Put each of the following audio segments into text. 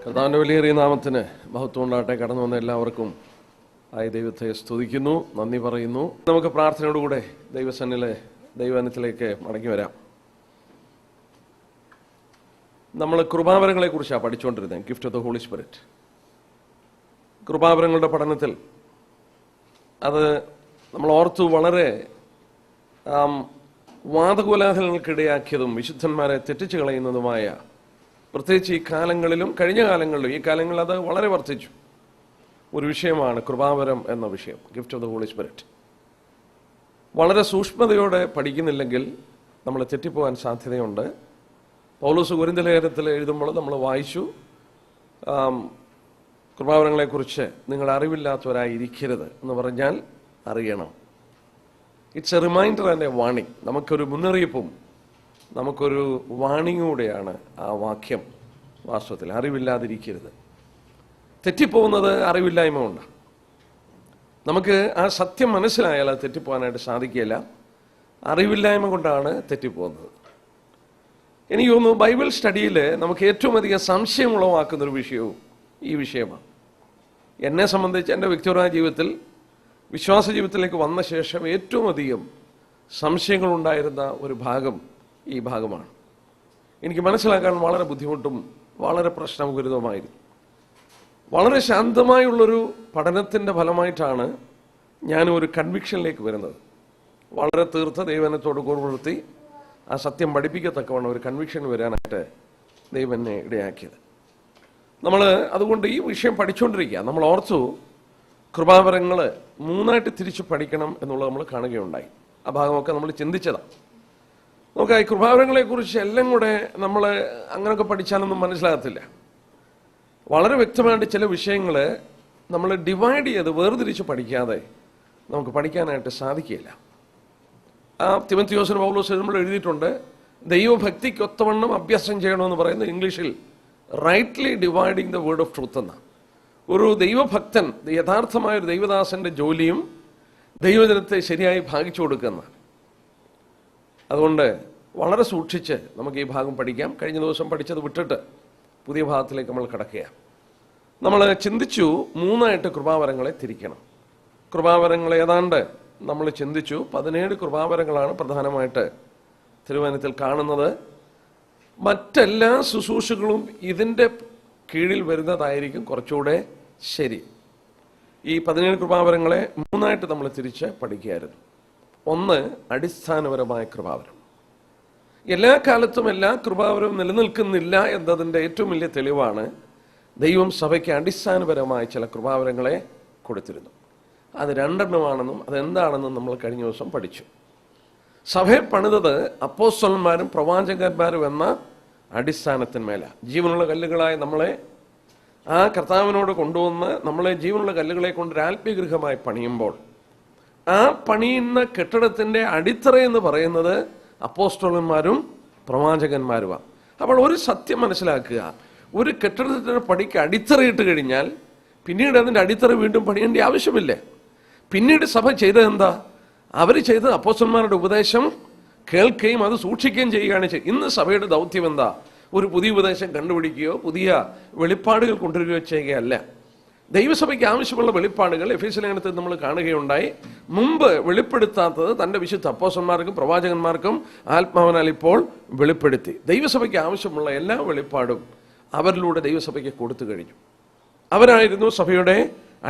കർത്താവിൻ്റെ വലിയേറിയ നാമത്തിന് മഹത്വം ഉണ്ടാകട്ടെ. കടന്നു വന്ന എല്ലാവർക്കും ആയി ദൈവത്തെ സ്തുതിക്കുന്നു, നന്ദി പറയുന്നു. നമുക്ക് പ്രാർത്ഥനയോടുകൂടെ ദൈവവചനത്തിലേക്ക് മടങ്ങി വരാം. നമ്മൾ കൃപാവരങ്ങളെ കുറിച്ചാണ് പഠിച്ചുകൊണ്ടിരുന്നത്, gift of the holy spirit. കൃപാവരങ്ങളുടെ പഠനത്തിൽ അത് നമ്മൾ ഓർത്തു വളരെ വാദകോലാഹലങ്ങൾക്കിടയാക്കിയതും വിശുദ്ധന്മാരെ തെറ്റിച്ചു കളയുന്നതുമായ, പ്രത്യേകിച്ച് ഈ കാലങ്ങളിലും കഴിഞ്ഞ കാലങ്ങളിലും, ഈ കാലങ്ങളിൽ അത് വളരെ വർദ്ധിച്ചു ഒരു വിഷയമാണ് കൃപാവരം എന്ന വിഷയം, gift of the holy spirit. വളരെ സൂക്ഷ്മതയോടെ പഠിക്കുന്നില്ലെങ്കിൽ നമ്മൾ തെറ്റിപ്പോകാൻ സാധ്യതയുണ്ട്. പൗലോസ് കൊരിന്ത്യർ ലേഖനത്തിൽ എഴുതുമ്പോൾ നമ്മൾ വായിച്ചു, കൃപാവരങ്ങളെക്കുറിച്ച് നിങ്ങൾ അറിവില്ലാത്തവരായിരിക്കരുത് എന്ന് പറഞ്ഞാൽ അറിയണം. It's a reminder and a warning. നമുക്കൊരു മുന്നറിയിപ്പും നമുക്കൊരു വാണിംഗ് കൂടെയാണ് ആ വാക്യം. വാസ്തവത്തിൽ അറിവില്ലാതിരിക്കരുത്. തെറ്റിപ്പോകുന്നത് അറിവില്ലായ്മ കൊണ്ടാണ്. നമുക്ക് ആ സത്യം മനസ്സിലായാൽ അത് തെറ്റിപ്പോകാനായിട്ട് സാധിക്കില്ല. അറിവില്ലായ്മ കൊണ്ടാണ് തെറ്റിപ്പോകുന്നത്. എനിക്ക് തോന്നുന്നു ബൈബിൾ സ്റ്റഡിയിൽ നമുക്ക് ഏറ്റവും അധികം സംശയം ഉളവാക്കുന്നൊരു വിഷയവും ഈ വിഷയമാണ്. എന്നെ സംബന്ധിച്ച് എൻ്റെ വ്യക്തിപരമായ ജീവിതത്തിൽ, വിശ്വാസ ജീവിതത്തിലേക്ക് വന്ന ശേഷം ഏറ്റവും അധികം സംശയങ്ങളുണ്ടായിരുന്ന ഒരു ഭാഗം ഈ ഭാഗമാണ്. എനിക്ക് മനസ്സിലാക്കാൻ വളരെ ബുദ്ധിമുട്ടും വളരെ പ്രശ്നഗുരുതവുമായിരുന്നു. വളരെ ശാന്തമായുള്ളൊരു പഠനത്തിൻ്റെ ഫലമായിട്ടാണ് ഞാൻ ഒരു കൺവിക്ഷനിലേക്ക് വരുന്നത്. വളരെ തീർത്ത ദൈവനത്തോട് കൂർപ്പെടുത്തി ആ സത്യം പഠിപ്പിക്കത്തക്കവണ്ണം ഒരു കൺവിക്ഷൻ വരാനായിട്ട് ദൈവം എന്നെ ഇടയാക്കിയത്. നമ്മൾ അതുകൊണ്ട് ഈ വിഷയം പഠിച്ചുകൊണ്ടിരിക്കുക. നമ്മൾ ഓർത്തു കൃപാവരങ്ങൾ മൂന്നായിട്ട് തിരിച്ച് പഠിക്കണം എന്നുള്ളത് നമ്മൾ കാണുകയുണ്ടായി. ആ ഭാഗമൊക്കെ നമ്മൾ ചിന്തിച്ചതാണ്. നമുക്ക് ഈ കൃപാവരങ്ങളെക്കുറിച്ച് എല്ലാം കൂടെ നമ്മൾ അങ്ങനെയൊക്കെ പഠിച്ചാലൊന്നും മനസ്സിലാകത്തില്ല. വളരെ വ്യക്തമായിട്ട് ചില വിഷയങ്ങൾ നമ്മൾ ഡിവൈഡ് ചെയ്ത് വേർതിരിച്ച് പഠിക്കാതെ നമുക്ക് പഠിക്കാനായിട്ട് സാധിക്കില്ല. ആ തിമോഥെയോസിന് പൗലോസ് നമ്മൾ എഴുതിയിട്ടുണ്ട്, ദൈവഭക്തിക്കൊത്തവണ്ണം അഭ്യാസം ചെയ്യണമെന്ന് പറയുന്നത് ഇംഗ്ലീഷിൽ rightly dividing the word of truth എന്ന. ഒരു ദൈവഭക്തൻ, യഥാർത്ഥമായ ഒരു ദൈവദാസന്റെ ജോലിയും ദൈവജനത്തെ ശരിയായി ഭാഗിച്ചു കൊടുക്കുന്ന. അതുകൊണ്ട് വളരെ സൂക്ഷിച്ച് നമുക്ക് ഈ ഭാഗം പഠിക്കാം. കഴിഞ്ഞ ദിവസം പഠിച്ചത് വിട്ടിട്ട് പുതിയ ഭാഗത്തിലേക്ക് നമ്മൾ കിടക്കുക. നമ്മൾ ചിന്തിച്ചു മൂന്നായിട്ട് കൃപാവരങ്ങളെ തിരിക്കണം. കൃപാവരങ്ങൾ ഏതാണ്ട് നമ്മൾ ചിന്തിച്ചു 17 കൃപാവരങ്ങളാണ് പ്രധാനമായിട്ട് തിരുവചനത്തിൽ കാണുന്നത്. മറ്റെല്ലാ ശുശ്രൂഷകളും ഇതിൻ്റെ കീഴിൽ വരുന്നതായിരിക്കും കുറച്ചുകൂടെ ശരി. ഈ 17 കൃപാവരങ്ങളെ മൂന്നായിട്ട് നമ്മൾ തിരിച്ച് പഠിക്കുകയായിരുന്നു. ഒന്ന്, അടിസ്ഥാനപരമായ കൃപാവരം. എല്ലാ കാലത്തും എല്ലാ കൃപാവരവും നിലനിൽക്കുന്നില്ല എന്നതിൻ്റെ ഏറ്റവും വലിയ തെളിവാണ് ദൈവം സഭയ്ക്ക് അടിസ്ഥാനപരമായ ചില കൃപാവരങ്ങളെ കൊടുത്തിരുന്നു. അത് 2 എണ്ണമാണെന്നും അതെന്താണെന്നും നമ്മൾ കഴിഞ്ഞ ദിവസം പഠിച്ചു. സഭയെ പണിതത് അപ്പോസ്തലന്മാരും പ്രവാചകന്മാരും എന്ന അടിസ്ഥാനത്തിന്മേലാണ്. ജീവനുള്ള കല്ലുകളായി നമ്മളെ ആ കർത്താവിനോട് കൊണ്ടുവന്ന് നമ്മളെ ജീവനുള്ള കല്ലുകളെ കൊണ്ട് ഒരു ആത്മീയഗൃഹമായി പണിയുമ്പോൾ ആ പണിയുന്ന കെട്ടിടത്തിൻ്റെ അടിത്തറ എന്ന് പറയുന്നത് അപ്പോസ്തലന്മാരും പ്രവാചകന്മാരുമാണ്. അപ്പോൾ ഒരു സത്യം മനസ്സിലാക്കുക, ഒരു കെട്ടിടത്തിൻ്റെ പണിക്ക് അടിത്തറയിട്ട് കഴിഞ്ഞാൽ പിന്നീട് അതിൻ്റെ അടിത്തറ വീണ്ടും പണിയേണ്ട ആവശ്യമില്ല. പിന്നീട് സഭ ചെയ്തത് എന്താ? അവർ ചെയ്തത് അപ്പോസ്തലന്മാരുടെ ഉപദേശം കേൾക്കുകയും അത് സൂക്ഷിക്കുകയും ചെയ്യുകയാണ് ചെയ്തത്. ഇന്ന് സഭയുടെ ദൗത്യം എന്താ? ഒരു പുതിയ ഉപദേശം കണ്ടുപിടിക്കുകയോ പുതിയ വെളിപ്പാടുകൾ കൊണ്ടുവരികയോ ചെയ്യുകയല്ല. ദൈവസഭയ്ക്ക് ആവശ്യമുള്ള വെളിപ്പാടുകൾ എഫേസ്യ ലേഖനത്തിൽ നമ്മൾ കാണുകയുണ്ടായി. മുമ്പ് വെളിപ്പെടുത്താത്തത് തൻ്റെ വിശുദ്ധ അപ്പോസ്തലന്മാർക്കും പ്രവാചകന്മാർക്കും ആത്മാവിനാൽ ഇപ്പോൾ വെളിപ്പെടുത്തി. ദൈവസഭയ്ക്ക് ആവശ്യമുള്ള എല്ലാ വെളിപ്പാടും അവരിലൂടെ ദൈവസഭയ്ക്ക് കൊടുത്തു കഴിഞ്ഞു. അവരായിരുന്നു സഭയുടെ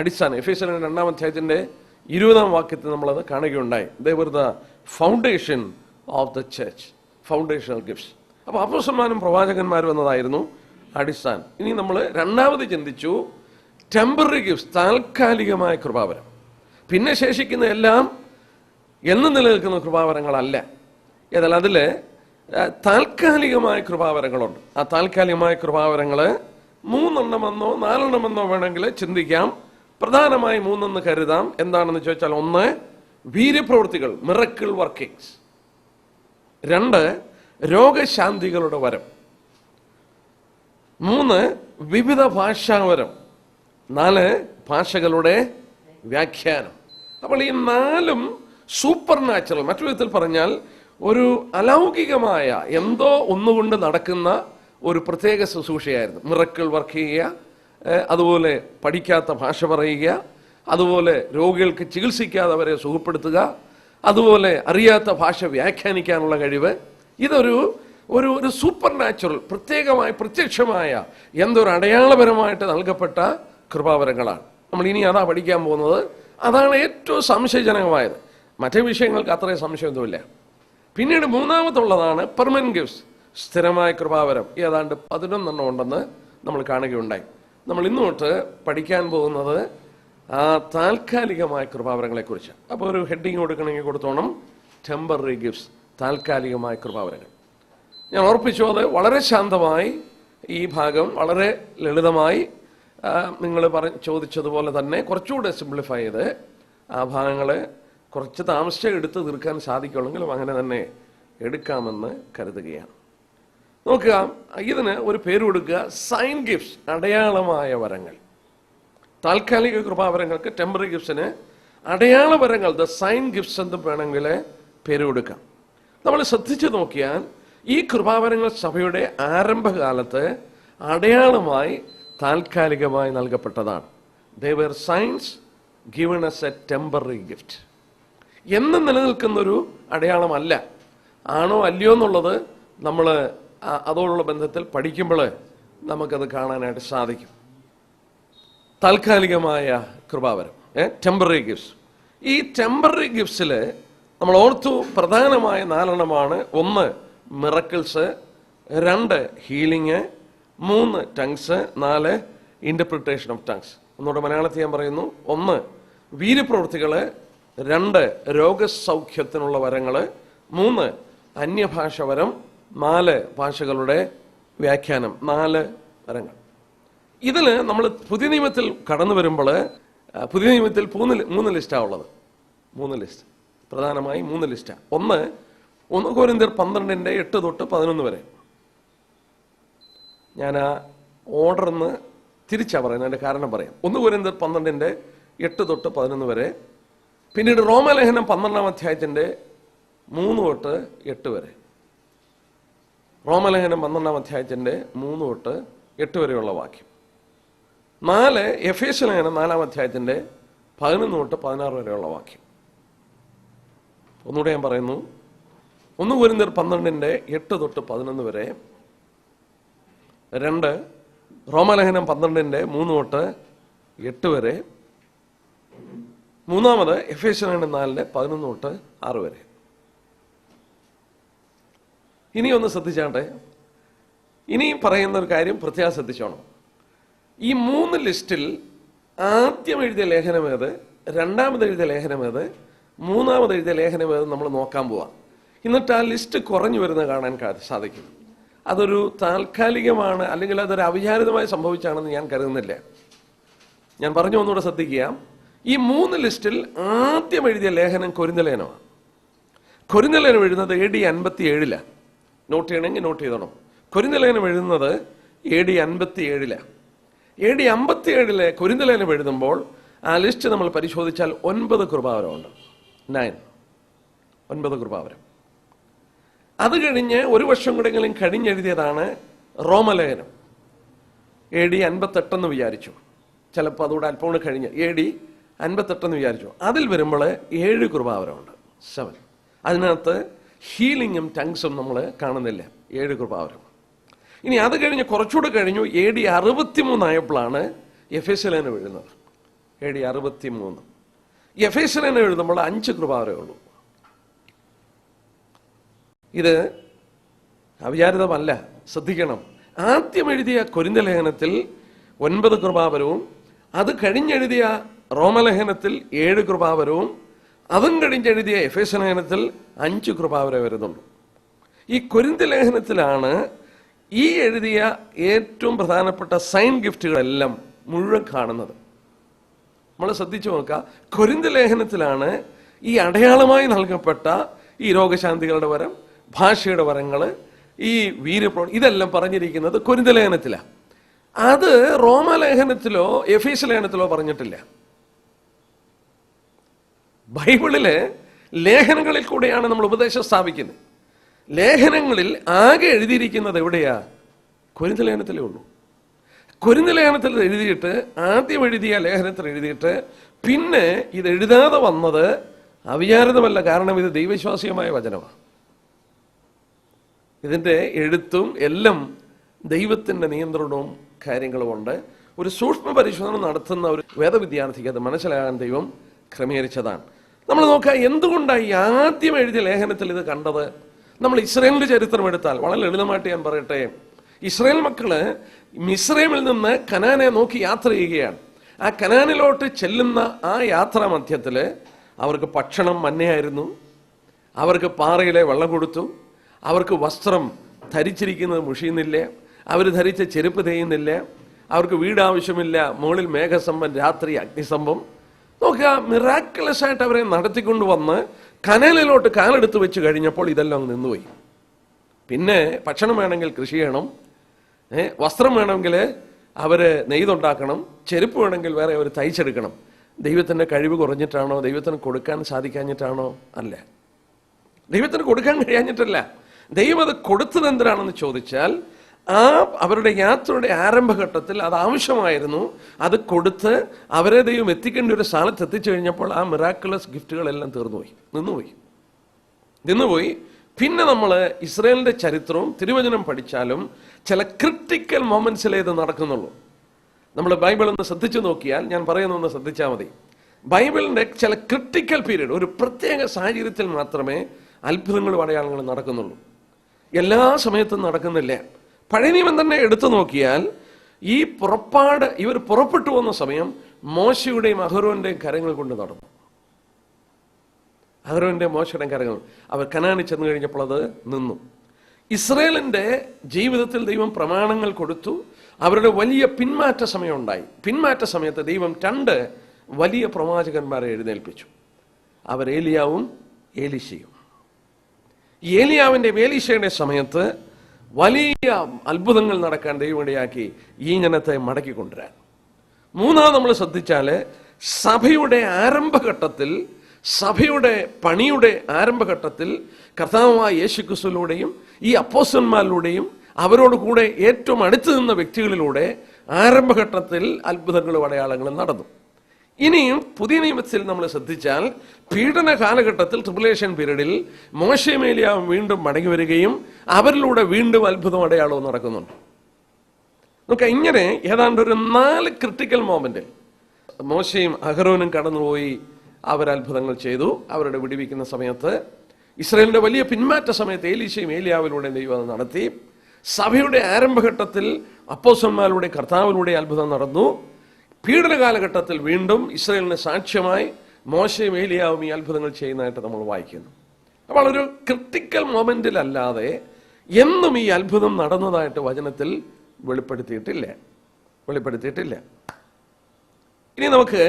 അടിസ്ഥാനം. എഫേസ്യ ലേഖനം 2-ാം അധ്യായത്തിൻ്റെ 20-ാം വാക്യത്തിൽ നമ്മളത് കാണുകയുണ്ടായി. They were the foundation of the church, foundational gifts. അപ്പോൾ അപ്പോസ്തലന്മാരും പ്രവാചകന്മാരും എന്നതായിരുന്നു അടിസ്ഥാനം. ഇനി നമ്മൾ രണ്ടാമത് ചിന്തിച്ചു ടെമ്പററി ഗിഫ്റ്റ്സ്, താൽക്കാലികമായ കൃപാവരം. പിന്നെ ശേഷിക്കുന്ന എല്ലാം എന്ന് നിലനിൽക്കുന്ന കൃപാവരങ്ങളല്ല. ഏതായാലും അതിൽ താൽക്കാലികമായ കൃപാവരങ്ങളുണ്ട്. ആ താൽക്കാലികമായ കൃപാവരങ്ങൾ 3 എണ്ണമെന്നോ 4 എണ്ണമെന്നോ വേണമെങ്കിൽ ചിന്തിക്കാം. പ്രധാനമായി 3 എന്ന് കരുതാം. എന്താണെന്ന് ചോദിച്ചാൽ, 1, വീര്യപ്രവൃത്തികൾ, മിറക്കിൾ വർക്കിങ്സ്. 2, രോഗശാന്തികളുടെ വരം. 3, വിവിധ ഭാഷാവരം. 4, ഭാഷകളുടെ വ്യാഖ്യാനം. അപ്പോൾ ഈ 4ഉം സൂപ്പർ നാച്ചുറൽ, മറ്റൊരു വിധത്തിൽ പറഞ്ഞാൽ ഒരു അലൗകികമായ എന്തോ ഒന്നുകൊണ്ട് നടക്കുന്ന ഒരു പ്രത്യേക ശുശ്രൂഷയായിരുന്നു. മിറക്കിൾ വർക്ക് ചെയ്യുക, അതുപോലെ പഠിക്കാത്ത ഭാഷ പറയുക, അതുപോലെ രോഗികൾക്ക് ചികിത്സിക്കാതെ അവരെ സുഖപ്പെടുത്തുക, അതുപോലെ അറിയാത്ത ഭാഷ വ്യാഖ്യാനിക്കാനുള്ള കഴിവ്. ഇതൊരു ഒരു ഒരു സൂപ്പർ നാച്ചുറൽ, പ്രത്യേകമായി പ്രത്യക്ഷമായ എന്തൊരു അടയാളപരമായിട്ട് നൽകപ്പെട്ട കൃപാവരങ്ങളാണ്. നമ്മൾ ഇനി അതാ പഠിക്കാൻ പോകുന്നത്. അതാണ് ഏറ്റവും സംശയജനകമായത്. മറ്റേ വിഷയങ്ങൾക്ക് അത്രയും സംശയമൊന്നുമില്ല. പിന്നീട് മൂന്നാമതുള്ളതാണ് പെർമനന്റ് ഗിഫ്റ്റ്സ്, സ്ഥിരമായ കൃപാവരം. ഏതാണ്ട് 11 ഉണ്ടെന്ന് നമ്മൾ കാണുകയുണ്ടായി. നമ്മൾ ഇന്ന് തൊട്ട് പഠിക്കാൻ പോകുന്നത് ആ താൽക്കാലികമായ കൃപാവരങ്ങളെക്കുറിച്ച്. അപ്പോൾ ഒരു ഹെഡിങ് കൊടുക്കണമെങ്കിൽ കൊടുത്തോണം, ടെമ്പററി ഗിഫ്റ്റ്സ്, താൽക്കാലികമായ കൃപാവരങ്ങൾ. ഞാൻ ഓർപ്പിച്ചു, അത് വളരെ ശാന്തമായി, ഈ ഭാഗം വളരെ ലളിതമായി നിങ്ങൾ ചോദിച്ചതുപോലെ തന്നെ കുറച്ചുകൂടെ സിംപ്ലിഫൈ ചെയ്ത് ആ ഭാഗങ്ങളെ കുറച്ച് താമസിച്ച് എടുത്ത് തീർക്കാൻ സാധിക്കുള്ളെങ്കിലും അങ്ങനെ തന്നെ എടുക്കാമെന്ന് കരുതുകയാണ്. നോക്കുക, ഇതിന് ഒരു പേര് കൊടുക്കുക, സൈൻ ഗിഫ്റ്റ്സ്, അടയാളമായ വരങ്ങൾ. താൽക്കാലിക കൃപാവരങ്ങൾക്ക്, ടെമ്പററി ഗിഫ്റ്റ്സിന് അടയാള വരങ്ങൾ, ദ സൈൻ ഗിഫ്റ്റ്സ് എന്ന് വേണമെങ്കിൽ പേര് കൊടുക്കാം. നമ്മൾ ശ്രദ്ധിച്ചു നോക്കിയാൽ ഈ കൃപാവരങ്ങൾ സഭയുടെ ആരംഭകാലത്ത് അടയാളമായി താൽക്കാലികമായി നൽകപ്പെട്ടതാണ്. They were signs given as a temporary gift. എന്നും നിലനിൽക്കുന്നൊരു അടയാളമല്ല. ആണോ അല്ലയോ എന്നുള്ളത് നമ്മൾ അതോടുള്ള ബന്ധത്തിൽ പഠിക്കുമ്പോൾ നമുക്കത് കാണാനായിട്ട് സാധിക്കും. താൽക്കാലികമായ കൃപാവരം, ടെമ്പററി ഗിഫ്റ്റ്സ്. ഈ ടെമ്പററി ഗിഫ്റ്റ്സിൽ നമ്മൾ ഓർത്തു പ്രധാനമായ 4 1 miracles, 2 healing, 3 tongues, 4 interpretation of tongues. ഒന്നുകൂടെ മലയാളത്തിൽ ഞാൻ പറയുന്നു. 1 വീര്യപ്രവൃത്തികൾ, 2 രോഗസൗഖ്യത്തിനുള്ള വരങ്ങൾ, 3 അന്യഭാഷ വരം, 4 ഭാഷകളുടെ വ്യാഖ്യാനം. 4 വരങ്ങൾ. ഇതിൽ നമ്മൾ പുതിയ നിയമത്തിൽ കടന്നു വരുമ്പോൾ പുതിയ നിയമത്തിൽ 3 ലിസ്റ്റാണ് ഉള്ളത്. 3 ലിസ്റ്റ്, പ്രധാനമായി 3 ലിസ്റ്റാണ്. 1 കൊരിന്ത്യർ 12 8 തൊട്ട് 11 വരെ. ഞാൻ ആ ഓർഡറിന്ന് തിരിച്ചാ പറയുന്നത്, അതിൻ്റെ കാരണം പറയാം. 1 കൊരിന്ത്യർ 12 8 തൊട്ട് 11 വരെ. പിന്നീട് റോമലേഖനം 12 അധ്യായത്തിൻ്റെ 3 തൊട്ട് 8 വരെ. റോമലേഖനം 12 അധ്യായത്തിൻ്റെ 3 തൊട്ട് 8 വരെയുള്ള വാക്യം. 4 എഫേസ്യ ലേഖനം 4 അധ്യായത്തിൻ്റെ 11 തൊട്ട് 16 വരെയുള്ള വാക്യം. ഒന്നുകൂടെ ഞാൻ പറയുന്നു. 1 കൊരിന്ത്യർ 12 8 തൊട്ട് 11 വരെ. 2 റോമലേഖനം 12 3 തൊട്ട് 8 വരെ. 3 എഫേസ്യ ലേഖനം 4 11 തൊട്ട് 6 വരെ. ഇനി ഒന്ന് ശ്രദ്ധിച്ചാട്ടെ. ഇനി പറയുന്ന ഒരു കാര്യം പ്രത്യേകം ശ്രദ്ധിച്ചോണം. ഈ 3 ലിസ്റ്റിൽ ആദ്യം എഴുതിയ ലേഖനം ഏത്, രണ്ടാമത് എഴുതിയ ലേഖനം ഏത്, മൂന്നാമത് എഴുതിയ ലേഖനം ഏത് നമ്മൾ നോക്കാൻ പോവാം. എന്നിട്ട് ആ ലിസ്റ്റ് കുറഞ്ഞു വരുന്നത് കാണാൻ സാധിക്കും. അതൊരു താൽക്കാലികമാണ്, അല്ലെങ്കിൽ അതൊരു അവിചാരിതമായി സംഭവിച്ചാണെന്ന് ഞാൻ കരുതുന്നില്ല. ഞാൻ പറഞ്ഞു, ഒന്നുകൂടെ ശ്രദ്ധിക്കുക. ഈ 3 ലിസ്റ്റിൽ ആദ്യം എഴുതിയ ലേഖനം കൊരിന്ത്യ ലേഖനമാണ്. കൊരിന്ത്യ ലേഖനം എഴുതുന്നത് AD 57. നോട്ട് ചെയ്യണമെങ്കിൽ നോട്ട് ചെയ്തോണം. കൊരിന്ത്യ ലേഖനം എഴുതുന്നത് AD 57. AD 57 കൊരിന്ത്യ ലേഖനം എഴുതുമ്പോൾ ആ ലിസ്റ്റ് നമ്മൾ പരിശോധിച്ചാൽ 9 കൃപാവരമുണ്ട്. 9 കൃപാവരം. അത് കഴിഞ്ഞ് ഒരു വർഷം കൂടെങ്കിലും കഴിഞ്ഞെഴുതിയതാണ് റോമലേഖനം. AD 58 എന്ന് വിചാരിച്ചു. ചിലപ്പോൾ അതുകൂടെ അല്പം കൂടെ കഴിഞ്ഞ് AD 58 എന്ന് വിചാരിച്ചു. അതിൽ വരുമ്പോൾ 7 കൃപാവരമുണ്ട്, 7. അതിനകത്ത് ഹീലിങ്ങും ടങ്സും നമ്മൾ കാണുന്നില്ല. 7 കൃപാവരം. ഇനി അത് കഴിഞ്ഞ് കുറച്ചുകൂടെ കഴിഞ്ഞു AD 63 ആയപ്പോഴാണ് എഫേസ്യ ലേഖനം എഴുതുന്നത്. AD 63. എഫേസ്യ ലേഖനം എഴുതുമ്പോൾ 5 കൃപാവരമേ ഉള്ളൂ. ഇത് അവിചാരിതമല്ല, ശ്രദ്ധിക്കണം. ആദ്യം എഴുതിയ കൊരിന്ത്യ ലേഖനത്തിൽ 9 കൃപാവരവും, അത് കഴിഞ്ഞെഴുതിയ റോമലേഖനത്തിൽ 7 കൃപാവരവും, അതും കഴിഞ്ഞെഴുതിയ എഫേസ്യ ലേഖനത്തിൽ 5 കൃപാവരം വരുന്നുള്ളൂ. ഈ കൊരിന്ത്യ ലേഖനത്തിലാണ് ഈ എഴുതിയ ഏറ്റവും പ്രധാനപ്പെട്ട സൈൻ ഗിഫ്റ്റുകളെല്ലാം മുഴുവൻ കാണുന്നത്. നമ്മൾ ശ്രദ്ധിച്ചു നോക്കുക. കൊരിന്ത്യ ലേഖനത്തിലാണ് ഈ അടയാളമായി നൽകപ്പെട്ട ഈ രോഗശാന്തികളുടെ വരം, ഭാഷയുടെ വരങ്ങൾ, ഈ വീര്യപ്രവൃത്തി, ഇതെല്ലാം പറഞ്ഞിരിക്കുന്നത് കൊരിന്ത്യ ലേഖനത്തിലാണ്. അത് റോമലേഖനത്തിലോ എഫേസ്യ ലേഖനത്തിലോ പറഞ്ഞിട്ടില്ല. ബൈബിളിലെ ലേഖനങ്ങളിൽ കൂടെയാണ് നമ്മൾ ഉപദേശം സ്ഥാപിക്കുന്നത്. ലേഖനങ്ങളിൽ ആകെ എഴുതിയിരിക്കുന്നത് എവിടെയാ? കൊരിന്ത് ലേഖനത്തിലേ ഉള്ളൂ. കൊരിന്ത് ലേഖനത്തിൽ എഴുതിയിട്ട്, ആദ്യം എഴുതിയ ലേഖനത്തിൽ എഴുതിയിട്ട് പിന്നെ ഇത് എഴുതാതെ വന്നത് അവിചാരിതമല്ല. കാരണം ഇത് ദൈവവിശ്വാസികമായ വചനമാണ്. ഇതിൻ്റെ എഴുത്തും എല്ലാം ദൈവത്തിൻ്റെ നിയന്ത്രണവും കാര്യങ്ങളുമുണ്ട്. ഒരു സൂക്ഷ്മ പരിശോധന നടത്തുന്ന ഒരു വേദവിദ്യാർത്ഥിക്ക് അത് മനസ്സിലാകാൻ ദൈവം ക്രമീകരിച്ചതാണ്. നമ്മൾ നോക്കുക, എന്തുകൊണ്ടാണ് ഈ ആദ്യം എഴുതിയ ലേഖനത്തിൽ ഇത് കണ്ടത്? നമ്മൾ ഇസ്രായേലിൻ്റെ ചരിത്രം എടുത്താൽ വളരെ ലളിതമായിട്ട് ഞാൻ പറയട്ടെ. ഇസ്രായേൽ മക്കള് മിസ്രൈമിൽ നിന്ന് കനാനെ നോക്കി യാത്ര ചെയ്യുകയാണ്. ആ കനാനിലോട്ട് ചെല്ലുന്ന ആ യാത്രാ മധ്യത്തിൽ അവർക്ക് ഭക്ഷണം മന്നയായിരുന്നു, അവർക്ക് പാറയിലെ വെള്ളം കൊടുത്തു, അവർക്ക് വസ്ത്രം ധരിച്ചിരിക്കുന്നത് മുഷിയുന്നില്ല, അവർ ധരിച്ച ചെരുപ്പ് തേയുന്നില്ല, അവർക്ക് വീട് ആവശ്യമില്ല, മുകളിൽ മേഘസ്തംഭം, രാത്രി അഗ്നിസ്തംഭം. നോക്കുക, മിറാക്കുലസ് ആയിട്ട് അവരെ നടത്തിക്കൊണ്ട് വന്ന് കനലിലോട്ട് കാലെടുത്ത് വെച്ച് കഴിഞ്ഞപ്പോൾ ഇതെല്ലാം അങ്ങ് നിന്നുപോയി. പിന്നെ ഭക്ഷണം വേണമെങ്കിൽ കൃഷി ചെയ്യണം, വസ്ത്രം വേണമെങ്കിൽ അവർ നെയ്തുണ്ടാക്കണം, ചെരുപ്പ് വേണമെങ്കിൽ വേറെ അവർ തയ്ച്ചെടുക്കണം. ദൈവത്തിൻ്റെ കഴിവ് കുറഞ്ഞിട്ടാണോ? ദൈവത്തിന് കൊടുക്കാൻ സാധിക്കാഞ്ഞിട്ടാണോ? അല്ല, ദൈവത്തിന് കൊടുക്കാൻ കഴിയാഞ്ഞിട്ടല്ല. ദൈവം അത് കൊടുത്തത് എന്തിനാണെന്ന് ചോദിച്ചാൽ, അവരുടെ യാത്രയുടെ ആരംഭഘട്ടത്തിൽ അത് ആവശ്യമായിരുന്നു. അത് അവരെ ദൈവം എത്തിക്കേണ്ട ഒരു സ്ഥലത്ത് എത്തിച്ചു കഴിഞ്ഞപ്പോൾ ആ മിറാക്കുലസ് ഗിഫ്റ്റുകളെല്ലാം നിന്നുപോയി. പിന്നെ നമ്മൾ ഇസ്രായേലിൻ്റെ ചരിത്രവും തിരുവചനം പഠിച്ചാലും ചില ക്രിട്ടിക്കൽ മൊമെന്റ്സിലേ ഇത് നടക്കുന്നുള്ളൂ. നമ്മൾ ബൈബിൾ ഒന്ന് ശ്രദ്ധിച്ചു നോക്കിയാൽ, ഞാൻ പറയുന്നൊന്ന് ശ്രദ്ധിച്ചാൽ മതി. ബൈബിളിൻ്റെ ചില ക്രിട്ടിക്കൽ പീരീഡ്, ഒരു പ്രത്യേക സാഹചര്യത്തിൽ മാത്രമേ അത്ഭുതങ്ങളും അടയാളങ്ങളും നടക്കുന്നുള്ളൂ. എല്ലാ സമയത്തും നടക്കുന്നില്ല. പഴയ നിയമം തന്നെ എടുത്തു നോക്കിയാൽ ഈ ഇവർ പുറപ്പെട്ടു വന്ന സമയം മോശയുടെയും അഹരോന്റെയും കരങ്ങൾ കൊണ്ട് നടന്നു. അഹരോന്റെയും മോശയുടെയും കരങ്ങൾ. അവർ കനാനിൽ ചെന്ന് കഴിഞ്ഞപ്പോൾ അത് നിന്നു. ഇസ്രായേലിന്റെ ജീവിതത്തിൽ ദൈവം പ്രമാണങ്ങൾ കൊടുത്തു. അവരുടെ വലിയ പിന്മാറ്റ സമയം ഉണ്ടായി. പിന്മാറ്റ സമയത്ത് ദൈവം 2 വലിയ പ്രവാചകന്മാരെ എഴുന്നേൽപ്പിച്ചു. അവർ ഏലിയാവും ഏലീശയും. ഏലിയാവിന്റെ ഏലീശയുടെ സമയത്ത് വലിയ അത്ഭുതങ്ങൾ നടക്കാൻ ദൈവം ഇടയാക്കി ഈ ജനത്തെ മടക്കി കൊണ്ടുവരാൻ. 3 നമ്മൾ ശ്രദ്ധിച്ചാൽ, സഭയുടെ ആരംഭഘട്ടത്തിൽ, സഭയുടെ പണിയുടെ ആരംഭഘട്ടത്തിൽ കർത്താവായ യേശുക്രിസ്തുവിലൂടെയും ഈ അപ്പോസ്തലന്മാരിലൂടെയും അവരോട് കൂടെ ഏറ്റവും അടുത്ത് നിന്ന വ്യക്തികളിലൂടെ ആരംഭഘട്ടത്തിൽ അത്ഭുതങ്ങളും അടയാളങ്ങളും നടന്നു. ഇനിയും പുതിയ നിയമത്തിൽ നമ്മൾ ശ്രദ്ധിച്ചാൽ, പീഡന കാലഘട്ടത്തിൽ, ട്രിബുലേഷൻ പീരീഡിൽ മോശയും ഏലിയാവും വീണ്ടും മടങ്ങി വരികയും അവരിലൂടെ വീണ്ടും അത്ഭുതം അടയാളവും നടക്കുന്നുണ്ട്. നമുക്ക് ഇങ്ങനെ ഏതാണ്ട് ഒരു 4 ക്രിട്ടിക്കൽ മൊമെന്റിൽ മോശയും അഹരോനും കടന്നുപോയി അവർ അത്ഭുതങ്ങൾ ചെയ്തു. അവരുടെ വിടുവിക്കുന്ന സമയത്ത്, ഇസ്രായേലിന്റെ വലിയ പിന്മാറ്റ സമയത്ത് ഏലീശയും ഏലിയാവിലൂടെ ദൈവം നടത്തി. സഭയുടെ ആരംഭഘട്ടത്തിൽ അപ്പോസ്തലന്മാരുടെ കർത്താവിലൂടെ അത്ഭുതം നടന്നു. പീഡന കാലഘട്ടത്തിൽ വീണ്ടും ഇസ്രായേലിന് സാക്ഷ്യമായി മോശയും ഏലിയാവും ഈ അത്ഭുതങ്ങൾ ചെയ്യുന്നതായിട്ട് നമ്മൾ വായിക്കുന്നു. അപ്പോൾ ഒരു ക്രിട്ടിക്കൽ മൊമെന്റിലല്ലാതെ എന്നും ഈ അത്ഭുതം നടന്നതായിട്ട് വചനത്തിൽ വെളിപ്പെടുത്തിയിട്ടില്ല. ഇനി നമുക്ക്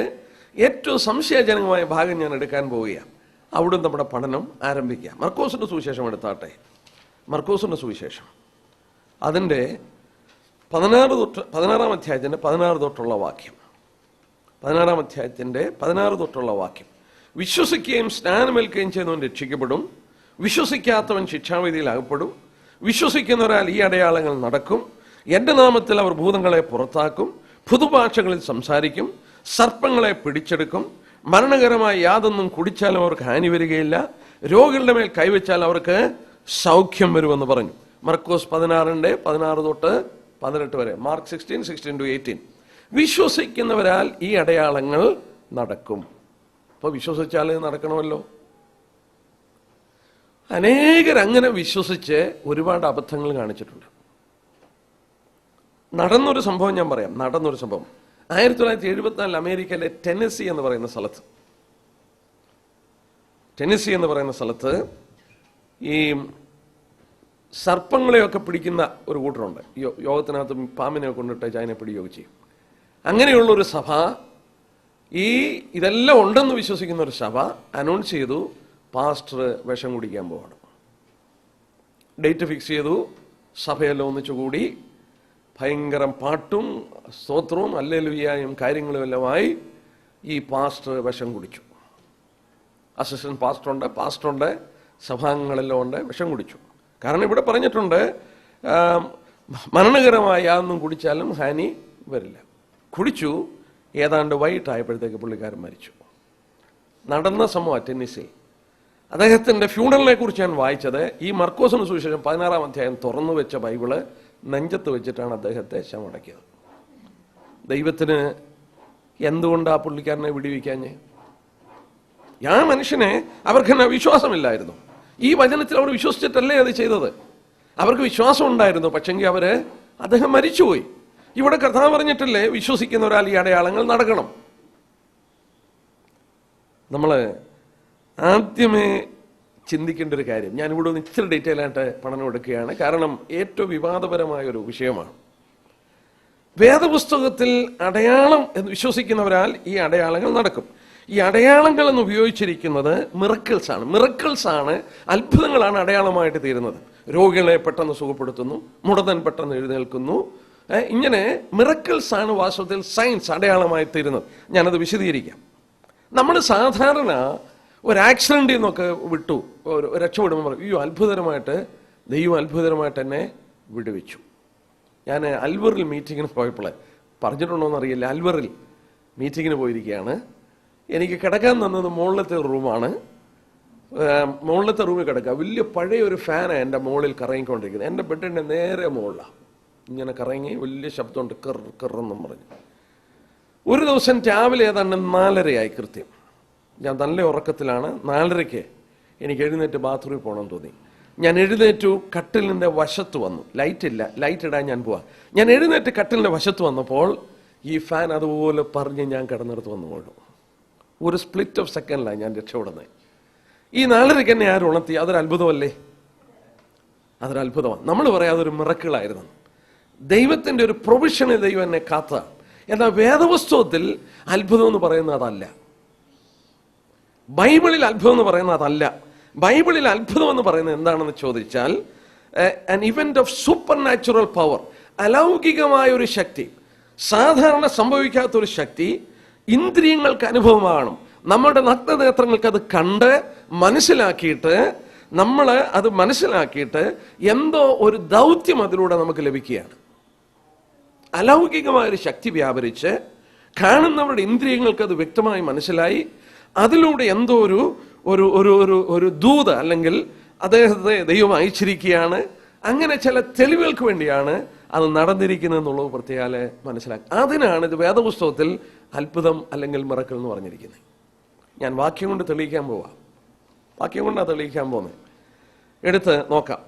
ഏറ്റവും സംശയജനകമായ ഭാഗം ഞാൻ എടുക്കാൻ പോവുകയാണ്. അവിടെ നമ്മുടെ പഠനം ആരംഭിക്കാം. മർക്കോസിന്റെ സുവിശേഷം എടുത്താട്ടെ. മർക്കോസിന്റെ സുവിശേഷം അതിൻ്റെ 16 അധ്യായത്തിൻ്റെ 16 തൊട്ടുള്ള വാക്യം. 16 അധ്യായത്തിൻ്റെ 16 തൊട്ടുള്ള വാക്യം. വിശ്വസിക്കുകയും സ്നാനമേൽക്കുകയും ചെയ്യുന്നവൻ രക്ഷിക്കപ്പെടും, വിശ്വസിക്കാത്തവൻ ശിക്ഷാവിധിയിൽ അകപ്പെടും. വിശ്വസിക്കുന്നവരാൽ ഈ അടയാളങ്ങൾ നടക്കും. എൻ്റെ നാമത്തിൽ അവർ ഭൂതങ്ങളെ പുറത്താക്കും, പുതുഭാഷകളിൽ സംസാരിക്കും, സർപ്പങ്ങളെ പിടിച്ചെടുക്കും, മരണകരമായ യാതൊന്നും കുടിച്ചാലും അവർക്ക് ഹാനി വരികയില്ല, രോഗികളുടെ മേൽ കൈവച്ചാൽ അവർക്ക് സൗഖ്യം വരുമെന്ന് പറഞ്ഞു. മർക്കോസ് 16 16 തൊട്ട് 18 വരെ. മാർക്ക് 16:16-18. വിശ്വസിക്കുന്നവരാൽ ഈ അടയാളങ്ങൾ നടക്കും. അപ്പോൾ വിശ്വസിച്ചാൽ നടക്കണമല്ലോ. അനേകരങ്ങനെ വിശ്വസിച്ച് ഒരുപാട് അബദ്ധങ്ങൾ കാണിച്ചിട്ടുണ്ട്. നടന്നൊരു സംഭവം ഞാൻ പറയാം. 1974 അമേരിക്കയിലെ ടെന്നസി എന്ന് പറയുന്ന സ്ഥലത്ത് ഈ സർപ്പങ്ങളെയൊക്കെ പിടിക്കുന്ന ഒരു കൂട്ടരുണ്ട്. യോഗത്തിനകത്ത് പാമ്പിനെ കൊണ്ടിട്ട് അതിനെ പിടിക്കുകയൊക്കെ ചെയ്യും. അങ്ങനെയുള്ളൊരു സഭ, ഇതെല്ലാം ഉണ്ടെന്ന് വിശ്വസിക്കുന്ന ഒരു സഭ അനൗൺസ് ചെയ്തു, പാസ്റ്റർ വിഷം കുടിക്കാൻ പോവാണ്. ഡേറ്റ് ഫിക്സ് ചെയ്തു. സഭയെല്ലാം ഒന്നിച്ചുകൂടി ഭയങ്കരം പാട്ടും സ്തോത്രവും ഹല്ലേലൂയയും കാര്യങ്ങളും എല്ലാമായി ഈ പാസ്റ്റർ വിഷം കുടിച്ചു. അസിസ്റ്റന്റ് പാസ്റ്ററുണ്ട്, സഭാംഗങ്ങളെല്ലാം ഉണ്ട്, വിഷം കുടിച്ചു. കാരണം ഇവിടെ പറഞ്ഞിട്ടുണ്ട്, മരണകരമായ യാതൊന്നും കുടിച്ചാലും ഹാനി വരില്ല. കുടിച്ചു, ഏതാണ്ട് വൈകിട്ടായപ്പോഴത്തേക്ക് പുള്ളിക്കാരൻ മരിച്ചു. നടന്ന സംഭവം ടെന്നീസിൽ. അദ്ദേഹത്തിൻ്റെ ഫ്യൂണറലിനെ കുറിച്ച് ഞാൻ വായിച്ചത്, ഈ മർക്കോസിന് സുവിശേഷം 16-ാം അധ്യായം തുറന്നു വെച്ച ബൈബിള് നെഞ്ചത്ത് വെച്ചിട്ടാണ് അദ്ദേഹത്തെ ശവമടക്കിയത്. ദൈവത്തിന് എന്തുകൊണ്ടാ പുള്ളിക്കാരനെ വിടുവിക്കാഞ്ഞ്? ആ മനുഷ്യനെ അവർക്ക് തന്നെ വിശ്വാസമില്ലായിരുന്നു. ഈ വചനത്തിൽ അവർ വിശ്വസിച്ചിട്ടല്ലേ അത് ചെയ്തത്. അവർക്ക് വിശ്വാസം ഉണ്ടായിരുന്നു, പക്ഷെങ്കിൽ അദ്ദേഹം മരിച്ചുപോയി. ഇവിടെ കർത്താവ് പറഞ്ഞിട്ടില്ലേ വിശ്വസിക്കുന്ന ഒരാൾ ഈ അടയാളങ്ങൾ നടക്കണം. നമ്മൾ ആദ്യമേ ചിന്തിക്കേണ്ട ഒരു കാര്യം, ഞാനിവിടെ ഒന്ന് ഇച്ചിരി ഡീറ്റെയിൽ ആയിട്ട് പഠനം എടുക്കുകയാണ്, കാരണം ഏറ്റവും വിവാദപരമായ ഒരു വിഷയമാണ്. വേദപുസ്തകത്തിൽ അടയാളം എന്ന് വിശ്വസിക്കുന്നവരാൽ ഈ അടയാളങ്ങൾ നടക്കും. ഈ അടയാളങ്ങൾ എന്ന് ഉപയോഗിച്ചിരിക്കുന്നത് മിറക്കിൾസ് ആണ്, അത്ഭുതങ്ങളാണ് അടയാളമായിട്ട് തീരുന്നത്. രോഗികളെ പെട്ടെന്ന് സുഖപ്പെടുത്തുന്നു, മുടന്തൻ പെട്ടെന്ന് എഴുന്നേൽക്കുന്നു. ഇങ്ങനെ മിറക്കിൾസ് ആണ് വാസ്തവത്തിൽ സയൻസ് അടയാളമായി തീരുന്നത്. ഞാനത് വിശദീകരിക്കാം. നമ്മൾ സാധാരണ ഒരു ആക്സിഡന്റിൽ നിന്നൊക്കെ രക്ഷപ്പെടുമ്പോൾ പറയും, അയ്യോ അത്ഭുതകരമായിട്ട് ദൈവം അത്ഭുതകരമായിട്ട് എന്നെ വിടുവിച്ചു. ഞാൻ അൽവറിൽ മീറ്റിങ്ങിന് പോയപ്പോൾ, പറഞ്ഞിട്ടുണ്ടോ എന്നറിയില്ല, അൽവറിൽ മീറ്റിങ്ങിന് പോയിരിക്കുകയാണ്. എനിക്ക് കിടക്കാൻ തന്നത് മുകളിലത്തെ റൂമാണ്. മുകളിലത്തെ റൂമിൽ കിടക്കുക. വലിയ പഴയ ഒരു ഫാനാണ് എൻ്റെ മുകളിൽ കറങ്ങിക്കൊണ്ടിരിക്കുന്നത്. എൻ്റെ ബെഡിൻ്റെ നേരെ മുകളിലാണ് ഇങ്ങനെ കറങ്ങി, വലിയ ശബ്ദമുണ്ട്, കെറെന്നും പറഞ്ഞു. ഒരു ദിവസം രാവിലെ ഏതാണ്ട് 4:30 കൃത്യം. ഞാൻ നല്ല ഉറക്കത്തിലാണ്. 4:30 എനിക്ക് എഴുന്നേറ്റ് ബാത്റൂമിൽ പോകണമെന്ന് തോന്നി. ഞാൻ എഴുന്നേറ്റു, കട്ടിലിൻ്റെ വശത്ത് വന്നു. ലൈറ്റ് ഇടാൻ ഞാൻ പോവാ. ഞാൻ എഴുന്നേറ്റ് കട്ടിലിൻ്റെ വശത്ത് വന്നപ്പോൾ ഈ ഫാൻ അതുപോലെ പറഞ്ഞ് ഞാൻ കിടന്നിടത്ത് വന്നു വീണു. ഒരു സ്പ്ലിറ്റ് ഓഫ് സെക്കൻഡിലാണ് ഞാൻ രക്ഷപ്പെടുന്നത്. ഈ 4:30 എന്നെ ആരും ഉണർത്തി. അതൊരു അത്ഭുതമല്ലേ? അതൊരു അത്ഭുതമാണ്. നമ്മൾ പറയാം അതൊരു മിറക്കിളായിരുന്നു. ദൈവത്തിൻ്റെ ഒരു പ്രൊവിഷന് ദൈവം എന്നെ കാത്ത. എന്നാൽ വേദപുസ്തകത്തിൽ അത്ഭുതം എന്ന് പറയുന്നത് അതല്ല. ബൈബിളിൽ അത്ഭുതം എന്ന് പറയുന്നത് അതല്ല. ബൈബിളിൽ അത്ഭുതം എന്ന് പറയുന്നത് എന്താണെന്ന് ചോദിച്ചാൽ, an event of supernatural power, അലൗകികമായ ഒരു ശക്തി, സാധാരണ സംഭവിക്കാത്തൊരു ശക്തി ഇന്ദ്രിയങ്ങൾക്ക് അനുഭവമാണ്. നമ്മുടെ നഗ്നനേത്രങ്ങൾക്ക് അത് കണ്ട് മനസ്സിലാക്കിയിട്ട് എന്തോ ഒരു ദൗത്യം അതിലൂടെ നമുക്ക് ലഭിക്കുകയാണ്. അലൗകികമായൊരു ശക്തി വ്യാപരിച്ച് കാണുന്നവരുടെ ഇന്ദ്രിയങ്ങൾക്ക് അത് വ്യക്തമായി മനസ്സിലായി. അതിലൂടെ എന്തോ ഒരു ദൂത് അല്ലെങ്കിൽ അദ്ദേഹത്തെ ദൈവം അയച്ചിരിക്കുകയാണ്. അങ്ങനെ ചില തെളിവുകൾക്ക് വേണ്ടിയാണ് അത് നടന്നിരിക്കുന്നത് എന്നുള്ളത് പ്രത്യേകം മനസ്സിലാക്കി. അതിനാണ് ഇത് വേദപുസ്തകത്തിൽ അത്ഭുതം അല്ലെങ്കിൽ മിറക്കിൾ എന്ന് പറഞ്ഞിരിക്കുന്നത്. ഞാൻ വാക്യം കൊണ്ട് തെളിയിക്കാൻ പോവാം. വാക്യം കൊണ്ടാണ് തെളിയിക്കാൻ പോകുന്നത്. എടുത്ത് നോക്കാം.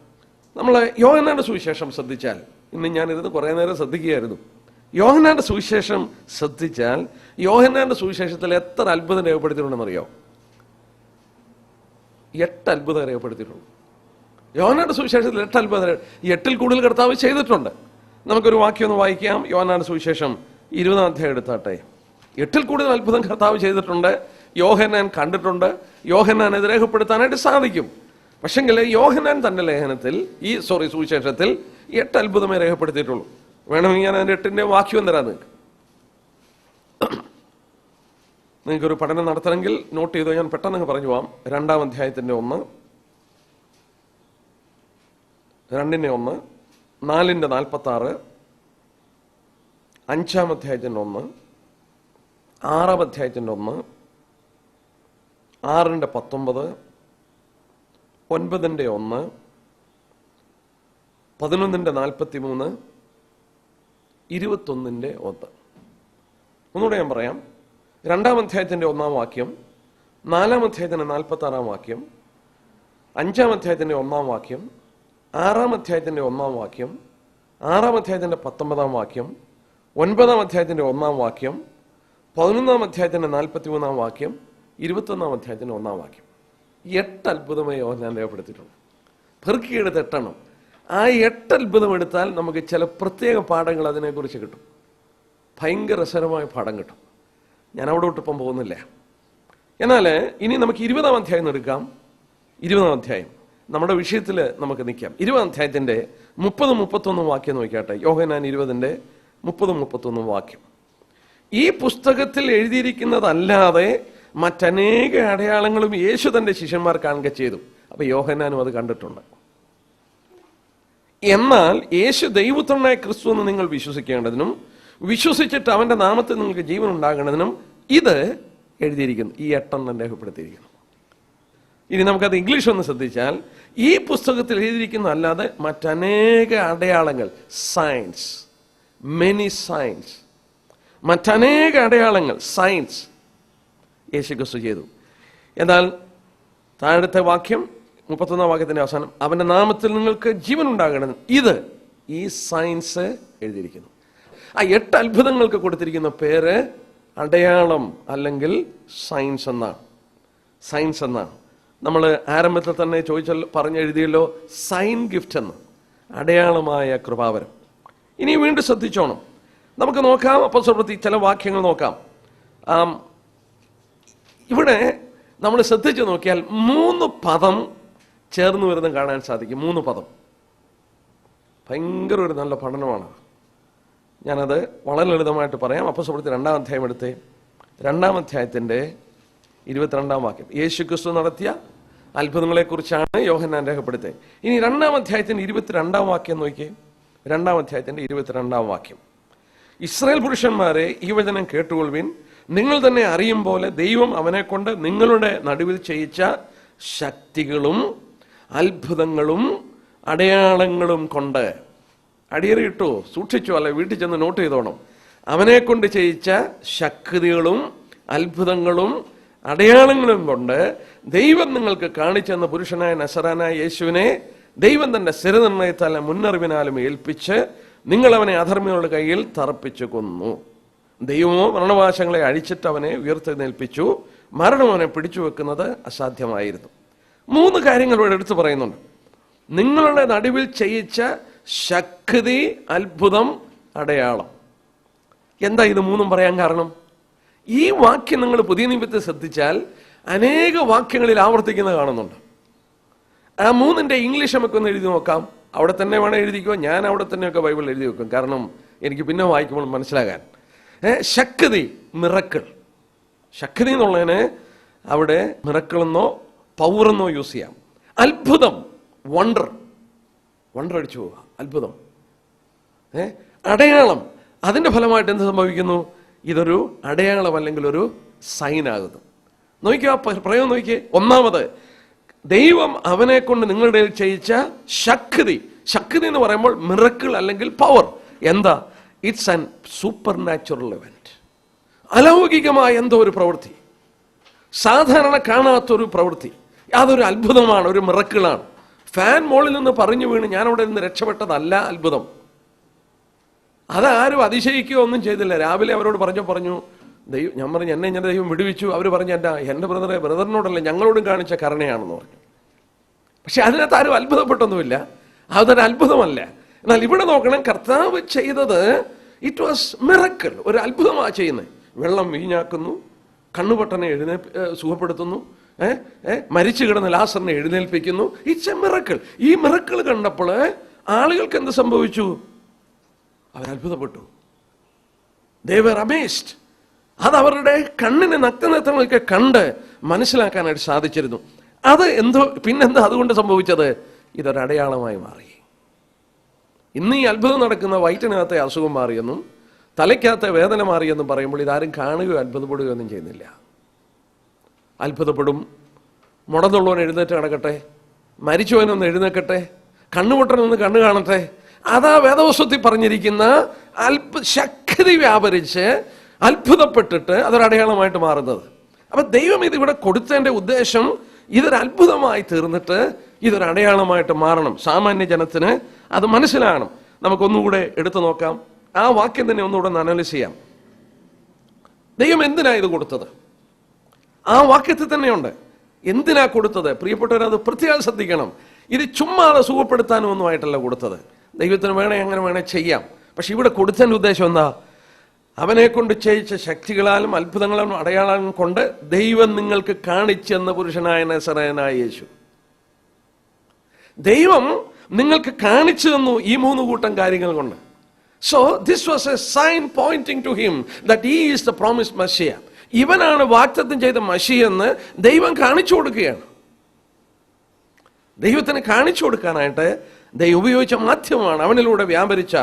നമ്മൾ യോഹന്നാന്റെ സുവിശേഷം ശ്രദ്ധിച്ചാൽ, ഇന്ന് ഞാനിത് കുറേ നേരം ശ്രദ്ധിക്കുകയായിരുന്നു. യോഹന്നാന്റെ സുവിശേഷം ശ്രദ്ധിച്ചാൽ, യോഹന്നാന്റെ സുവിശേഷത്തിൽ എത്ര അത്ഭുതം രേഖപ്പെടുത്തിയിട്ടുണ്ടെന്നറിയോ? 8 അത്ഭുതം രേഖപ്പെടുത്തിയിട്ടുണ്ട്. യോഹന്നാന്റെ സുവിശേഷത്തിൽ 8 അത്ഭുതം. 8-ൽ കൂടുതൽ കർത്താവ് ചെയ്തിട്ടുണ്ട്. നമുക്കൊരു വാക്യം ഒന്ന് വായിക്കാം. യോഹന്നാന്റെ സുവിശേഷം 20-ാം അധ്യായം എടുത്താട്ടെ. 8-ൽ കൂടുതൽ അത്ഭുതം കർത്താവ് ചെയ്തിട്ടുണ്ട്. യോഹന്നാൻ കണ്ടിട്ടുണ്ട്. യോഹന്നാൻ ഇത് രേഖപ്പെടുത്താനായിട്ട് സാധിക്കും. പക്ഷെങ്കിൽ യോഹന്നാൻ തന്റെ ലേഖനത്തിൽ സുവിശേഷത്തിൽ 8 അത്ഭുതമേ രേഖപ്പെടുത്തിയിട്ടുള്ളൂ. വേണമെങ്കിൽ ഞാൻ അതിൻ്റെ 8-ന്റെ വാക്യം തരാം നിങ്ങൾക്കൊരു പഠനം നടത്തണമെങ്കിൽ നോട്ട് ചെയ്തോ. ഞാൻ പെട്ടെന്ന് പറഞ്ഞു പോവാം. 2-ാം അധ്യായത്തിൻ്റെ 1, 2-ന്റെ 1, 4-ന്റെ 46, 5-ാം അധ്യായത്തിൻ്റെ 1, 6-ാം അധ്യായത്തിൻ്റെ 1, 6-ന്റെ 19, 9-ന്റെ 1, 11-ന്റെ 43, 21-ന്റെ 1. ഒന്നുകൂടെ ഞാൻ പറയാം. 2-ാം അധ്യായത്തിൻ്റെ 1-ാം വാക്യം, 4-ാം അധ്യായത്തിൻ്റെ 46-ാം വാക്യം, 5-ാം അധ്യായത്തിൻ്റെ 1-ാം വാക്യം, 6-ാം അധ്യായത്തിൻ്റെ 1-ാം വാക്യം, 6-ാം അധ്യായത്തിൻ്റെ 19-ാം വാക്യം, 9-ാം അധ്യായത്തിൻ്റെ 1-ാം വാക്യം, 11-ാം അധ്യായത്തിൻ്റെ 43-ാം വാക്യം, 21-ാം അധ്യായത്തിൻ്റെ 1-ാം വാക്യം. 8 അത്ഭുതമായി ഞാൻ രേഖപ്പെടുത്തിയിട്ടുണ്ട്. പെറുക്കിയെടുത്ത് 8 എണ്ണം. ആ 8 അത്ഭുതം എടുത്താൽ നമുക്ക് ചില പ്രത്യേക പാഠങ്ങൾ അതിനെക്കുറിച്ച് കിട്ടും. ഭയങ്കര രസകരമായ പാഠം കിട്ടും. ഞാൻ അവിടെ ഇപ്പം പോകുന്നില്ല. എന്നാൽ ഇനി നമുക്ക് 20-ാം അധ്യായം എടുക്കാം. 20-ാം അധ്യായം നമ്മുടെ വിഷയത്തിൽ നമുക്ക് നിൽക്കാം. 20-ാം അധ്യായത്തിൻ്റെ 30-31 വാക്യം നോക്കിയാട്ടെ. യോഹന്നാൻ 20-ന്റെ 30-31 വാക്യം. ഈ പുസ്തകത്തിൽ എഴുതിയിരിക്കുന്നതല്ലാതെ മറ്റനേക അടയാളങ്ങളും യേശു തൻ്റെ ശിഷ്യന്മാർ കാണുക ചെയ്തു. അപ്പൊ യോഹന്നാനും അത് കണ്ടിട്ടുണ്ട്. എന്നാൽ യേശു ദൈവപുത്രനായ ക്രിസ്തു എന്ന് നിങ്ങൾ വിശ്വസിക്കേണ്ടതിനും വിശ്വസിച്ചിട്ട് അവന്റെ നാമത്തിൽ നിങ്ങൾക്ക് ജീവൻ ഉണ്ടാകേണ്ടതിനും ഇത് എഴുതിയിരിക്കുന്നു. ഈ 8 രേഖപ്പെടുത്തിയിരിക്കുന്നു. ഇനി നമുക്കത് ഇംഗ്ലീഷ് ഒന്ന് ശ്രദ്ധിച്ചാൽ, ഈ പുസ്തകത്തിൽ എഴുതിയിരിക്കുന്ന അല്ലാതെ മറ്റനേക അടയാളങ്ങൾ, സയൻസ്, മെനി സയൻസ്, മറ്റനേക അടയാളങ്ങൾ, സയൻസ് യേശു ക്രിസ്തു ചെയ്തു. എന്നാൽ താഴത്തെ വാക്യം 31 വാക്യത്തിന്റെ അവസാനം, അവന്റെ നാമത്തിൽ നിങ്ങൾക്ക് ജീവൻ ഉണ്ടാകണം, ഇത് ഈ സയൻസ് എഴുതിയിരിക്കുന്നു. ആ 8 അത്ഭുതങ്ങൾക്ക് കൊടുത്തിരിക്കുന്ന പേര് അടയാളം അല്ലെങ്കിൽ സയൻസ് എന്നാണ്. സയൻസ് എന്നാണ്. നമ്മൾ ആരംഭത്തിൽ തന്നെ പറഞ്ഞെഴുതിയല്ലോ, സൈൻ ഗിഫ്റ്റ് എന്ന്, അടയാളമായ കൃപാവരം. ഇനി വീണ്ടും ശ്രദ്ധിച്ചോണം. നമുക്ക് നോക്കാം, അപ്പോസ്തലപ്രവൃത്തി ചില വാക്യങ്ങൾ നോക്കാം. ഇവിടെ നമ്മൾ ശ്രദ്ധിച്ചു നോക്കിയാൽ 3 പദം ചേർന്ന് വരുന്നത് കാണാൻ സാധിക്കും. 3 പദം. ഭയങ്കര ഒരു നല്ല പഠനമാണ്. ഞാനത് വളരെ ലളിതമായിട്ട് പറയാം. അപ്പോസ്തലപ്രവൃത്തി 2-ാം അധ്യായം എടുത്തേ. 2-ാം അധ്യായത്തിന്റെ 22-ാം വാക്യം. യേശു ക്രിസ്തു നടത്തിയ അത്ഭുതങ്ങളെക്കുറിച്ചാണ് യോഹന്നാൻ രേഖപ്പെടുത്തിയത്. ഇനി 2-ാം അധ്യായത്തിന്റെ 22-ാം വാക്യം നോക്കിയേ. 2-ാം അധ്യായത്തിന്റെ 22-ാം വാക്യം. ഇസ്രായേൽ പുരുഷന്മാരെ, ഈ വചനം കേട്ടുകൊള്ളുവിൻ. നിങ്ങൾ തന്നെ അറിയും പോലെ ദൈവം അവനെ കൊണ്ട് നിങ്ങളുടെ നടുവിൽ ചെയ്യിച്ച ശക്തികളും അത്ഭുതങ്ങളും അടയാളങ്ങളും കൊണ്ട്, അടിയറിയിട്ടോ, സൂക്ഷിച്ചോ, അല്ലെ വീട്ടിൽ ചെന്ന് നോട്ട് ചെയ്തോണം. അവനെ കൊണ്ട് ചെയ്യിച്ച ശക്തികളും അത്ഭുതങ്ങളും അടയാളങ്ങളും കൊണ്ട് ദൈവം നിങ്ങൾക്ക് കാണിച്ചെന്ന പുരുഷനായ നസറാനായ യേശുവിനെ ദൈവം തന്റെ സ്ഥിരനിർണയത്താലും മുന്നറിവിനാലും ഏൽപ്പിച്ച് നിങ്ങൾ അവനെ അധർമ്മികളുടെ കയ്യിൽ തറപ്പിച്ചു കൊന്നു. ദൈവമോ മരണവാശങ്ങളെ അഴിച്ചിട്ട് അവനെ ഉയർത്തെഴുന്നേൽപ്പിച്ചു. മരണം അവനെ പിടിച്ചു വെക്കുന്നത് അസാധ്യമായിരുന്നു. 3 കാര്യങ്ങൾ ഇവിടെ എടുത്തു പറയുന്നുണ്ട്. നിങ്ങളുടെ നടുവിൽ ചെയ്യിച്ച ശക്തി, അത്ഭുതം, അടയാളം. എന്താ ഇത് 3 പറയാൻ കാരണം? ഈ വാക്യം നിങ്ങൾ പുതിയ നിയമത്തിൽ ശ്രദ്ധിച്ചാൽ അനേക വാക്യങ്ങളിൽ ആവർത്തിക്കുന്നത് കാണുന്നുണ്ട്. ആ 3ന്റെ ഇംഗ്ലീഷ് നമുക്കൊന്ന് എഴുതി നോക്കാം. അവിടെ തന്നെ വേണം എഴുതിക്കോ. ഞാൻ അവിടെ തന്നെയൊക്കെ ബൈബിൾ എഴുതി വെക്കും, കാരണം എനിക്ക് പിന്നെ വായിക്കുമ്പോൾ മനസ്സിലാകാൻ. ശക്തി, മിറക്കിൾ. ശക്തി എന്നുള്ളതിന് അവിടെ മിറക്കിൾ എന്നോ പവർ എന്നോ യൂസ് ചെയ്യാം. അത്ഭുതം, വണ്ടർ, വണ്ടർ അടിച്ചു പോവുക, അത്ഭുതം. അടയാളം, അതിന്റെ ഫലമായിട്ട് എന്ത് സംഭവിക്കുന്നു? ഇതൊരു അടയാളം അല്ലെങ്കിൽ ഒരു സൈൻ ആകുന്നു. നോക്കിയോ, പ്രയോഗം നോക്കിയേ. 1-ാമത്, ദൈവം അവനെ കൊണ്ട് നിങ്ങളുടെ ചെയ്യിച്ച ശക്തി. ശക്തി എന്ന് പറയുമ്പോൾ മിറക്കിൾ അല്ലെങ്കിൽ പവർ. എന്താ? It's an supernatural event. അലൗകികമായ എന്തോ ഒരു പ്രവൃത്തി, സാധാരണ കാണാത്തൊരു പ്രവൃത്തി. അതൊരു അത്ഭുതമാണ്, ഒരു മിറക്കിളാണ്. ഫാൻ മോളിൽ നിന്ന് പറഞ്ഞു വീണ് ഞാൻ അവിടെ നിന്ന് രക്ഷപ്പെട്ടതല്ല അത്ഭുതം. അതാരും അതിശയിക്കുകയോ ഒന്നും ചെയ്തില്ല. രാവിലെ അവരോട് പറഞ്ഞു ദൈവം, ഞാൻ പറഞ്ഞു എന്നെ ദൈവം വിടുവിച്ചു. അവർ പറഞ്ഞു എൻ്റെ ബ്രദറിനോടല്ല ഞങ്ങളോടും കാണിച്ച കരുണയാണെന്ന് പറഞ്ഞു. പക്ഷെ അതിനകത്ത് ആരും അത്ഭുതപ്പെട്ടൊന്നുമില്ല. അതൊരു അത്ഭുതമല്ല. എന്നാൽ ഇവിടെ നോക്കണം, കർത്താവ് ചെയ്തത് ഇറ്റ് വാസ് മിറക്കിൾ, ഒരു അത്ഭുതമാണ് ചെയ്യുന്നത്. വെള്ളം വീഞ്ഞാക്കുന്നു, കണ്ണുപൊട്ടനെ സുഖപ്പെടുത്തുന്നു, മരിച്ചു കിടന്ന ലാസറിനെ എഴുന്നേൽപ്പിക്കുന്നു. It's a miracle. ഈ മിറക്കിൾ കണ്ടപ്പോൾ ആളുകൾക്ക് എന്ത് സംഭവിച്ചു? അവർ അത്ഭുതപ്പെട്ടു. They were amazed. അത് അവരുടെ കണ്ണിന് നഗ്നനേത്രങ്ങളൊക്കെ കണ്ട് മനസ്സിലാക്കാനായിട്ട് സാധിച്ചിരുന്നു. അത് പിന്നെന്താ അതുകൊണ്ട് സംഭവിച്ചത്? ഇതൊരു അടയാളമായി മാറി. ഇന്ന് ഈ അത്ഭുതം നടക്കുന്ന വയറ്റിനകത്തെ അസുഖം മാറിയെന്നും തലയ്ക്കകത്തെ വേദന മാറിയെന്നും പറയുമ്പോൾ ഇതാരും കാണുകയോ അത്ഭുതപ്പെടുകയോ ഒന്നും ചെയ്യുന്നില്ല. അത്ഭുതപ്പെടും. മുടന്നുള്ളവൻ എഴുന്നേറ്റ് നടക്കട്ടെ, മരിച്ചവനൊന്ന് എഴുന്നേക്കട്ടെ, കണ്ണുപൊട്ടനൊന്ന് കണ്ണു കാണട്ടെ. അതാ വേദവസ്തുത്തിൽ പറഞ്ഞിരിക്കുന്ന ശക്തി വ്യാപരിച്ച് അത്ഭുതപ്പെട്ടിട്ട് അതൊരടയാളമായിട്ട് മാറുന്നത്. അപ്പൊ ദൈവം ഇതിവിടെ കൊടുത്തതിന്റെ ഉദ്ദേശം ഇതൊരു അത്ഭുതമായി തീർന്നിട്ട് ഇതൊരു അടയാളമായിട്ട് മാറണം. സാമാന്യ ജനത്തിന് അത് മനസ്സിലാകണം. നമുക്കൊന്നുകൂടെ എടുത്തു നോക്കാം. ആ വാക്യം തന്നെ ഒന്നുകൂടെ ഒന്ന് അനലൈസ് ചെയ്യാം. ദൈവം എന്തിനാ ഇത് കൊടുത്തത്? ആ വാക്യത്തിൽ തന്നെയുണ്ട് എന്തിനാ കൊടുത്തത്. പ്രിയപ്പെട്ടവരത് പ്രത്യേകം ശ്രദ്ധിക്കണം. ഇത് ചുമ്മാതെ സുഖപ്പെടുത്താനും ഒന്നുമായിട്ടല്ല കൊടുത്തത്. ദൈവത്തിന് വേണേ അങ്ങനെ വേണേ ചെയ്യാം. പക്ഷെ ഇവിടെ കൊടുത്തതിന്റെ ഉദ്ദേശം എന്താ? അവനെ കൊണ്ട് ചെയ്യിച്ച ശക്തികളാലും അത്ഭുതങ്ങളും അടയാളം കൊണ്ട് ദൈവം നിങ്ങൾക്ക് കാണിച്ചെന്ന പുരുഷനായ നസറേയനായ യേശു. ദൈവം നിങ്ങൾക്ക് കാണിച്ചു തന്നു ഈ 3 കൂട്ടം കാര്യങ്ങൾ കൊണ്ട്. So this was a sign pointing to him that he is the promised messiah. ഇവനാണ് വാഗ്ദത്തം ചെയ്ത മെസ്സിയെന്ന് ദൈവം കാണിച്ചു കൊടുക്കുകയാണ്. ദൈവത്തിന് കാണിച്ചു കൊടുക്കാനായിട്ട് ദൈവം ഉപയോഗിച്ച മാധ്യമമാണ്. അവനിലൂടെ വ്യാപരിച്ച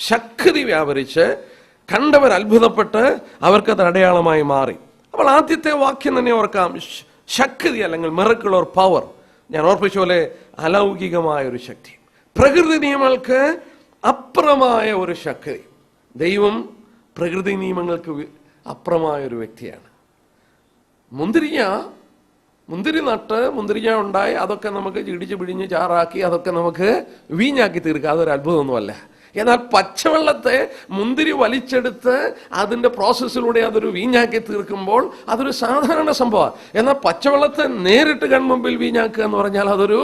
ശക്തി വ്യാപരിച്ച് കണ്ടവർ അത്ഭുതപ്പെട്ട് അവർക്കത് അടയാളമായി മാറി. അപ്പോൾ ആദ്യത്തെ വാക്യം തന്നെ ഓർക്കാം, ശക്തി അല്ലെങ്കിൽ മിറക്കിൾ ഓർ പവർ. ഞാൻ ഓർപ്പിച്ച പോലെ അലൗകികമായ ഒരു ശക്തി, പ്രകൃതി നിയമങ്ങൾക്ക് അപ്പുറമായ ഒരു ശക്തി. ദൈവം പ്രകൃതി നിയമങ്ങൾക്ക് അപ്പുറമായ ഒരു വ്യക്തിയാണ്. മുന്തിരി നട്ട് മുന്തിരിങ്ങ ഉണ്ടായി അതൊക്കെ നമുക്ക് ഇടിച്ച് പിഴിഞ്ഞ് ചാറാക്കി അതൊക്കെ നമുക്ക് വീഞ്ഞാക്കി തീർക്കുക, അതൊരു അത്ഭുതമൊന്നുമല്ല. എന്നാൽ പച്ചവെള്ളത്തെ മുന്തിരി വലിച്ചെടുത്ത് അതിൻ്റെ പ്രോസസ്സിലൂടെ അതൊരു വീഞ്ഞാക്കി തീർക്കുമ്പോൾ അതൊരു സാധാരണ സംഭവമാണ്. എന്നാൽ പച്ചവെള്ളത്തെ നേരിട്ട് കൺമുമ്പിൽ വീഞ്ഞാക്കുക എന്ന് പറഞ്ഞാൽ അതൊരു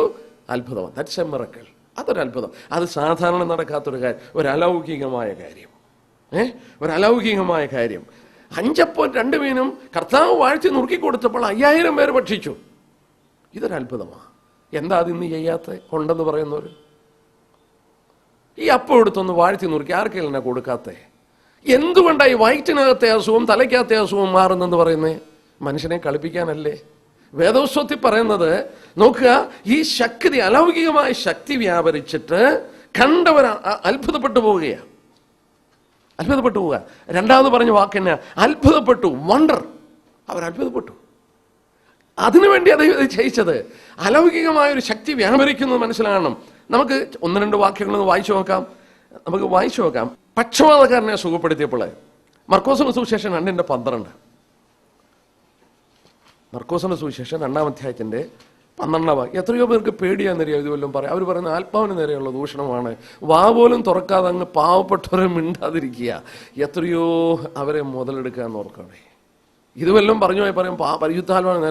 അത്ഭുതമാണ്. That's A miracle. അതൊരു അത്ഭുതം. അത് സാധാരണ നടക്കാത്തൊരു കാര്യം, ഒരു അലൗകികമായ കാര്യം. ഒരു കാര്യം. 5 അപ്പവും 2 മീനും കർത്താവ് വാഴ്ത്തി നുറുക്കി കൊടുത്തപ്പോൾ 5000 പേര് ഭക്ഷിച്ചു. ഇതൊരു അത്ഭുതമാണ്. എന്താ അതിന്ന് ചെയ്യാത്ത ഉണ്ടെന്ന് പറയുന്നവർ? ഈ അപ്പം എടുത്തൊന്ന് വാഴ്ത്തി നുറുക്കി ആർക്കെല്ലാം എന്നാ കൊടുക്കാത്തേ? എന്തുകൊണ്ടായി വയറ്റിനകത്തെ അസുഖം തലയ്ക്കകത്തെ അസുഖം മാറുന്നെന്ന് പറയുന്നേ? മനുഷ്യനെ കളിപ്പിക്കാനല്ലേ? വേദോസ്വത്തിൽ പറയുന്നത് നോക്കുക, ഈ ശക്തി, അലൗകികമായ ശക്തി വ്യാപരിച്ചിട്ട് കണ്ടവർ അത്ഭുതപ്പെട്ടു പോവുകയാണ്. രണ്ടാമത് പറഞ്ഞ വാക്ക് തന്നെ അത്ഭുതപ്പെട്ടു, വണ്ടർ. അവർ അത്ഭുതപ്പെട്ടു. അതിനുവേണ്ടി അത് ചെയ്യിച്ചത്. അലൗകികമായൊരു ശക്തി വ്യാപരിക്കുന്നത് മനസ്സിലാകണം. നമുക്ക് 1-2 വാക്യങ്ങളൊന്ന് വായിച്ചു നോക്കാം. പക്ഷപാതക്കാരനെ സുഖപ്പെടുത്തിയപ്പോൾ മർക്കോസിന്റെ സുവിശേഷം 2:12. മർക്കോസിന്റെ സുവിശേഷം 2-ാം അധ്യായത്തിന്റെ 12-ാം വാക്യം. എത്രയോ പേർക്ക് പേടിയാന്നറിയാം ഇത് വല്ലതും പറയാം. അവർ പറയുന്ന ആത്മാവിന് നേരെയുള്ള ദൂഷണമാണ്. വാ പോലും തുറക്കാതെ അങ്ങ് പാവപ്പെട്ടവരെ മിണ്ടാതിരിക്കുക, എത്രയോ അവരെ മുതലെടുക്കുക എന്ന് ഓർക്കണേ. ഇത് വല്ലതും പറഞ്ഞു പോയി പറയും പരിശുദ്ധാത്മാവിന്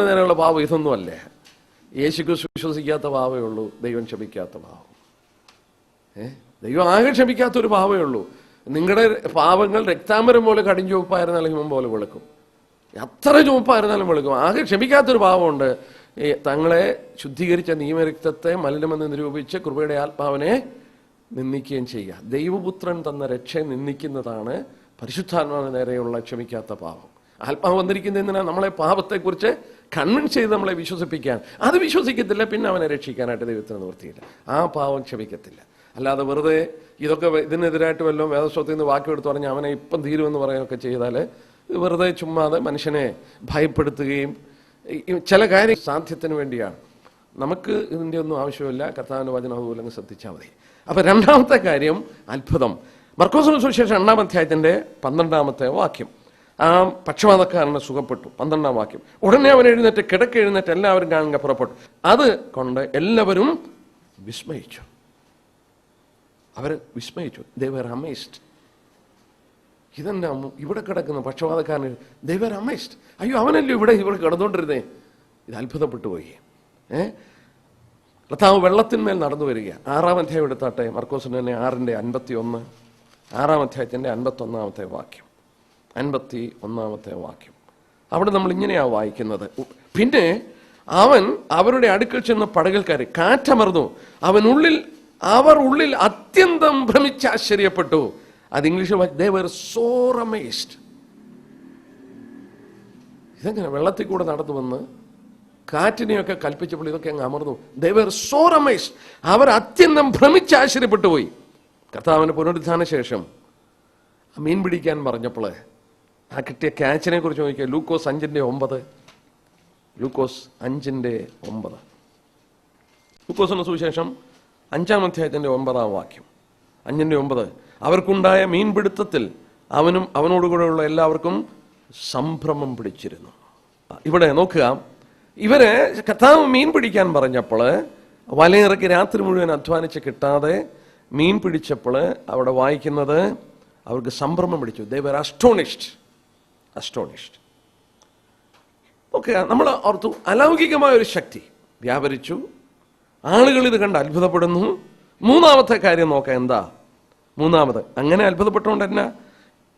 നേരെയുള്ള പാവം ഇതൊന്നും അല്ലേ. യേശുക്രിസ്തു വിശ്വസിക്കാത്ത പാവമേ ഉള്ളൂ, ദൈവം ക്ഷമിക്കാത്ത പാവം. ദൈവം ആകെ ക്ഷമിക്കാത്തൊരു പാവമേ ഉള്ളൂ. നിങ്ങളുടെ പാവങ്ങൾ രക്താംബരം പോലെ കടിഞ്ചുവപ്പായിരുന്നാലും ഹിമം പോലെ വെളുക്കും, എത്ര ചുവപ്പായിരുന്നാലും വെളുക്കും. ആകെ ക്ഷമിക്കാത്തൊരു പാവമുണ്ട്. തങ്ങളെ ശുദ്ധീകരിച്ച നിയമരക്തത്തെ മലിനമെന്ന് നിരൂപിച്ച് കൃപയുടെ ആത്മാവിനെ നിന്ദിക്കുകയും ചെയ്യുക. ദൈവപുത്രൻ തന്ന രക്ഷയെ നിന്ദിക്കുന്നതാണ് പരിശുദ്ധാത്മാവിന് നേരെയുള്ള ക്ഷമിക്കാത്ത പാവം. ആത്മാവ് വന്നിരിക്കുന്നതിനാ നമ്മളെ പാപത്തെക്കുറിച്ച് കൺവിൻസ് ചെയ്ത് നമ്മളെ വിശ്വസിപ്പിക്കാൻ. അത് വിശ്വസിക്കത്തില്ല, പിന്നെ അവനെ രക്ഷിക്കാനായിട്ട് ദൈവത്തിന് നിവൃത്തിയില്ല. ആ പാവം ക്ഷമിക്കത്തില്ല. അല്ലാതെ വെറുതെ ഇതൊക്കെ ഇതിനെതിരായിട്ട് വല്ലതും വേദസ്വത്തിൽ നിന്ന് വാക്യം എടുത്ത് പറഞ്ഞാൽ അവനെ ഇപ്പം തീരുമെന്ന് പറയുകയൊക്കെ ചെയ്താൽ വെറുതെ ചുമ്മാതെ മനുഷ്യനെ ഭയപ്പെടുത്തുകയും ചില കാര്യം സാധ്യത്തിന് വേണ്ടിയാണ്. നമുക്ക് ഇതിൻ്റെ ഒന്നും ആവശ്യമില്ല. കർത്താവിൻ്റെ വചനം അതുപോലെ ശ്രദ്ധിച്ചാൽ മതി. അപ്പം രണ്ടാമത്തെ കാര്യം അത്ഭുതം. മർക്കോസിന്റെ സുവിശേഷം 2-ാം അധ്യായത്തിന്റെ 12-ാമത്തെ വാക്യം. ആ പക്ഷപാതക്കാരനെ സുഖപ്പെട്ടു. 12-ാം വാക്യം. ഉടനെ അവൻ എഴുന്നേറ്റ് എല്ലാവരും കാണുക പുറപ്പെട്ടു. അത് കൊണ്ട് എല്ലാവരും വിസ്മയിച്ചു. They were amazed. ഇതെന്നാ ഇവിടെ കിടക്കുന്ന പക്ഷപാതക്കാരൻ? They were amazed. അയ്യോ, അവനല്ലോ ഇവിടെ കിടന്നുകൊണ്ടിരുന്നേ. ഇത് അത്ഭുതപ്പെട്ടു പോയി. കർത്താവ് വെള്ളത്തിന്മേൽ നടന്നു വരിക. 6-ാം അധ്യായം എടുത്താട്ടെ, മർക്കോസിന്റെ തന്നെ 6:51. 6-ാം അധ്യായത്തിന്റെ 51-ാമത്തെ വാക്യം. 51-ാമത്തെ വാക്യം. അവിടെ നമ്മൾ ഇങ്ങനെയാ വായിക്കുന്നത്. പിന്നെ അവൻ അവരുടെ അടുക്കൽ ചെന്ന് പടകിൽ കയറി, കാറ്റമർന്നു. അവർ ഉള്ളിൽ അത്യന്തം ഭ്രമിച്ച് ആശ്ചര്യപ്പെട്ടു. അത് ഇംഗ്ലീഷിൽ they were so amazed. ഇതെങ്ങനെ വെള്ളത്തിൽ കൂടെ നടന്നു വന്ന് കാറ്റിനെയൊക്കെ കൽപ്പിച്ചപ്പോൾ ഇതൊക്കെ അങ്ങ് അമർന്നു. they were so amazed. അവർ അത്യന്തം ഭ്രമിച്ച് ആശ്ചര്യപ്പെട്ടു പോയി. കർത്താവിന്റെ പുനരുദ്ധാന ശേഷം മീൻ പിടിക്കാൻ പറഞ്ഞപ്പോൾ ആ കിട്ടിയ ക്യാച്ചിനെ കുറിച്ച് നോക്കിയാൽ ലൂക്കോസ് 5:9. ലൂക്കോസ് 5:9. ലൂക്കോസിന്റെ സുവിശേഷം 5-ാം അധ്യായത്തിന്റെ 9-ാം വാക്യം. 5:9. അവർക്കുണ്ടായ മീൻപിടുത്തത്തിൽ അവനോടുകൂടെയുള്ള എല്ലാവർക്കും സംഭ്രമം പിടിച്ചിരുന്നു. ഇവിടെ നോക്കുക, ഇവരെ കർത്താവ് മീൻ പിടിക്കാൻ പറഞ്ഞപ്പോൾ വലയിറക്കി രാത്രി മുഴുവൻ അധ്വാനിച്ച് കിട്ടാതെ മീൻ പിടിച്ചപ്പോൾ അവിടെ വായിക്കുന്നത് അവർക്ക് സംഭ്രമം പിടിച്ചു. They were astonished. നോക്കുക, നമ്മൾ ഓർത്തു അലൗകികമായ ഒരു ശക്തി വ്യാപരിച്ചു. ആളുകൾ ഇത് കണ്ട് അത്ഭുതപ്പെടുന്നു. മൂന്നാമത്തെ കാര്യം നോക്കാം. എന്താ മൂന്നാമത്? അങ്ങനെ അത്ഭുതപ്പെട്ടുകൊണ്ട് തന്നെ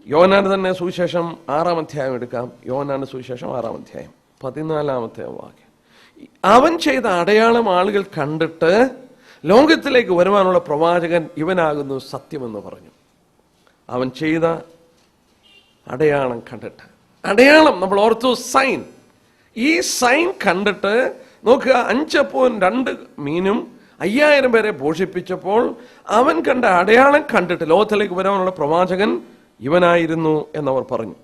യോഹന്നാന്റെ തന്നെ സുവിശേഷം 6-ാം അധ്യായം എടുക്കാം. യോഹന്നാന്റെ സുവിശേഷം 6-ാം അധ്യായം 14-ാമത്തെ വാക്യം. അവൻ ചെയ്ത അടയാളം ആളുകൾ കണ്ടിട്ട് ലോകത്തിലേക്ക് വരുവാനുള്ള പ്രവാചകൻ ഇവനാകുന്നു സത്യമെന്ന് പറഞ്ഞു. അവൻ ചെയ്ത അടയാളം കണ്ടിട്ട്, അടയാളം നമ്മൾ ഓർത്തു സൈൻ. ഈ സൈൻ കണ്ടിട്ട് നോക്കുക, 5 അപ്പവും 2 മീനും 5000 പേരെ പോഷിപ്പിച്ചപ്പോൾ അവൻ കണ്ട അടയാളം കണ്ടിട്ട് ലോകത്തിലേക്ക് വരാനുള്ള പ്രവാചകൻ ഇവനായിരുന്നു എന്നവർ പറഞ്ഞു.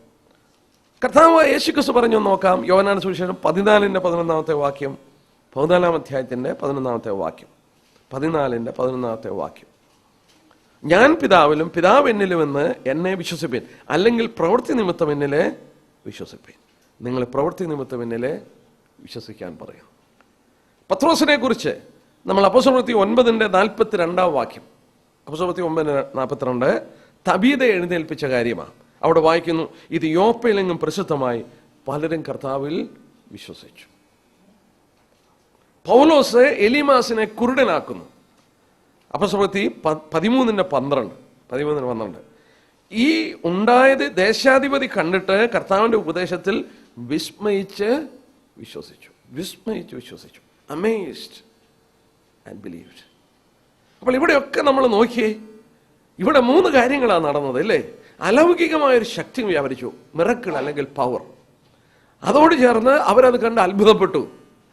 കർത്താവായ യേശുക്രിസ്തു പറഞ്ഞു നോക്കാം. യോഹന്നാന്റെ സുവിശേഷം 14:11 വാക്യം, 14 അധ്യായത്തിന്റെ 11 വാക്യം, 14:11 വാക്യം. ഞാൻ പിതാവിലും പിതാവ് എന്നിലുമെന്ന് എന്നെ വിശ്വസിപ്പീൻ, അല്ലെങ്കിൽ പ്രവൃത്തി നിമിത്തം എന്നിലെ വിശ്വസിപ്പീൻ. നിങ്ങൾ പ്രവൃത്തി നിമിത്തം എന്നിലെ വിശ്വസിക്കാൻ പറയും. പത്രോസിനെ കുറിച്ച് നമ്മൾ അപ്പോസ്തലപ്രവൃത്തി 9:42 വാക്യം, അപ്പോസ്തലപ്രവൃത്തി 9:42 തബീതയെ എഴുന്നേൽപ്പിച്ച കാര്യമാണ്. അവിടെ വായിക്കുന്നു, ഇത് യോപ്പയിലെങ്ങും പ്രസിദ്ധമായി പലരും കർത്താവിൽ വിശ്വസിച്ചു. പൗലോസ് എലീമാസിനെ കുരുടനാക്കുന്നു. അപ്പോസ്തലപ്രവൃത്തി 13:12 ഈ ഉണ്ടായത് ദേശാധിപതി കണ്ടിട്ട് കർത്താവിന്റെ ഉപദേശത്തിൽ വിസ്മയിച്ച് വിശ്വസിച്ചു. Amazed and believed. അപ്പോൾ ഇവിടെയൊക്കെ നമ്മൾ നോക്കിയേ, ഇവിടെ 3 കാര്യങ്ങളാണ് നടന്നത് അല്ലേ? അലൗകികമായൊരു ശക്തി വ്യാപരിച്ചു, മിറക്കിൾ അല്ലെങ്കിൽ പവർ. അതോട് ചേർന്ന് അവരത് കണ്ട് അത്ഭുതപ്പെട്ടു,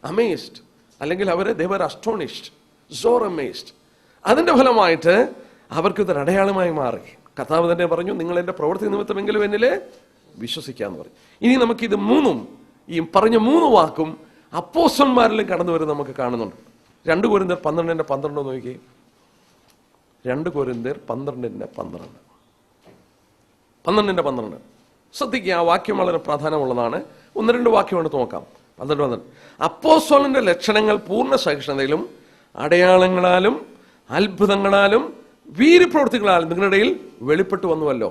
അമേസ്ഡ്, അല്ലെങ്കിൽ they were astonished, so amazed. അതിന്റെ ഫലമായിട്ട് അവർക്കിതൊരു അടയാളമായി മാറി. കർത്താവ് തന്നെ പറഞ്ഞു, നിങ്ങൾ എൻ്റെ പ്രവൃത്തി നിമിത്തമെങ്കിലും എന്നിലെ വിശ്വസിക്കാന്ന് പറഞ്ഞു. ഇനി നമുക്കിത് 3 ഈ പറഞ്ഞ 3 വാക്കും അപ്പോസ്തലന്മാരിലും കടന്നു വരും നമുക്ക് കാണുന്നുണ്ട്. 2 കൊരിന്ത്യർ 12:12 നോക്കി. 2 കൊരിന്ത്യർ 12:12 ശ്രദ്ധിക്കുക. ആ വാക്യം വളരെ പ്രാധാന്യമുള്ളതാണ്. 1-2 വാക്യം കൊണ്ട് നോക്കാം. 12 അപ്പോസ്തലന്റെ ലക്ഷണങ്ങൾ പൂർണ്ണ സഹിഷ്ണുതയിലും അടയാളങ്ങളാലും അത്ഭുതങ്ങളാലും വീര്യപ്രവൃത്തികളാലും നിങ്ങളുടെ ഇടയിൽ വെളിപ്പെട്ടു വന്നുവല്ലോ.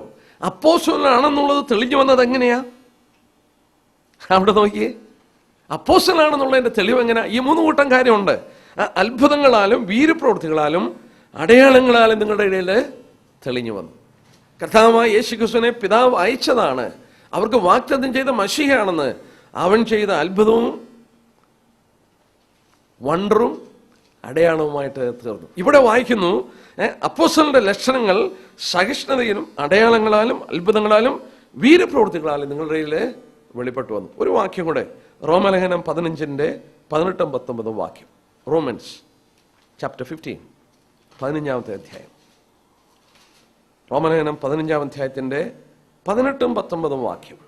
അപ്പോസ്തലനാണെന്നുള്ളത് തെളിഞ്ഞു വന്നത് എങ്ങനെയാ? അവിടെ നോക്കിയേ, അപ്പോസ്തലനാണെന്നുള്ളതിന്റെ തെളിവ് എങ്ങനെയാ? ഈ 3 കൂട്ടം കാര്യമുണ്ട്. അത്ഭുതങ്ങളാലും വീര്യപ്രവൃത്തികളാലും അടയാളങ്ങളാലും നിങ്ങളുടെ ഇടയിൽ തെളിഞ്ഞു വന്നു. കർത്താവായ യേശുക്രിസ്തുവിനെ പിതാവ് അയച്ചതാണ്, അവർക്ക് വാഗ്ദത്തം ചെയ്ത മശീഹയാണെന്ന് അവൻ ചെയ്ത അത്ഭുതവും വണ്ടറും അടയാളവുമായിട്ട് തീർന്നു. ഇവിടെ വായിക്കുന്നു, അപ്പോസ്തലന്റെ ലക്ഷണങ്ങൾ സഹിഷ്ണുതയിലും അടയാളങ്ങളാലും അത്ഭുതങ്ങളാലും വീര്യപ്രവൃത്തികളാലും നിങ്ങളുടെ ഇടയിൽ വെളിപ്പെട്ടു വന്നു. ഒരു വാക്യം കൂടെ, റോമലേഖനം 15:18-19 വാക്യം. റോമൻസ് ചാപ്റ്റർ 15, 15 അധ്യായം. റോമലേഖനം 15 അധ്യായത്തിന്റെ 18-19 വാക്യം.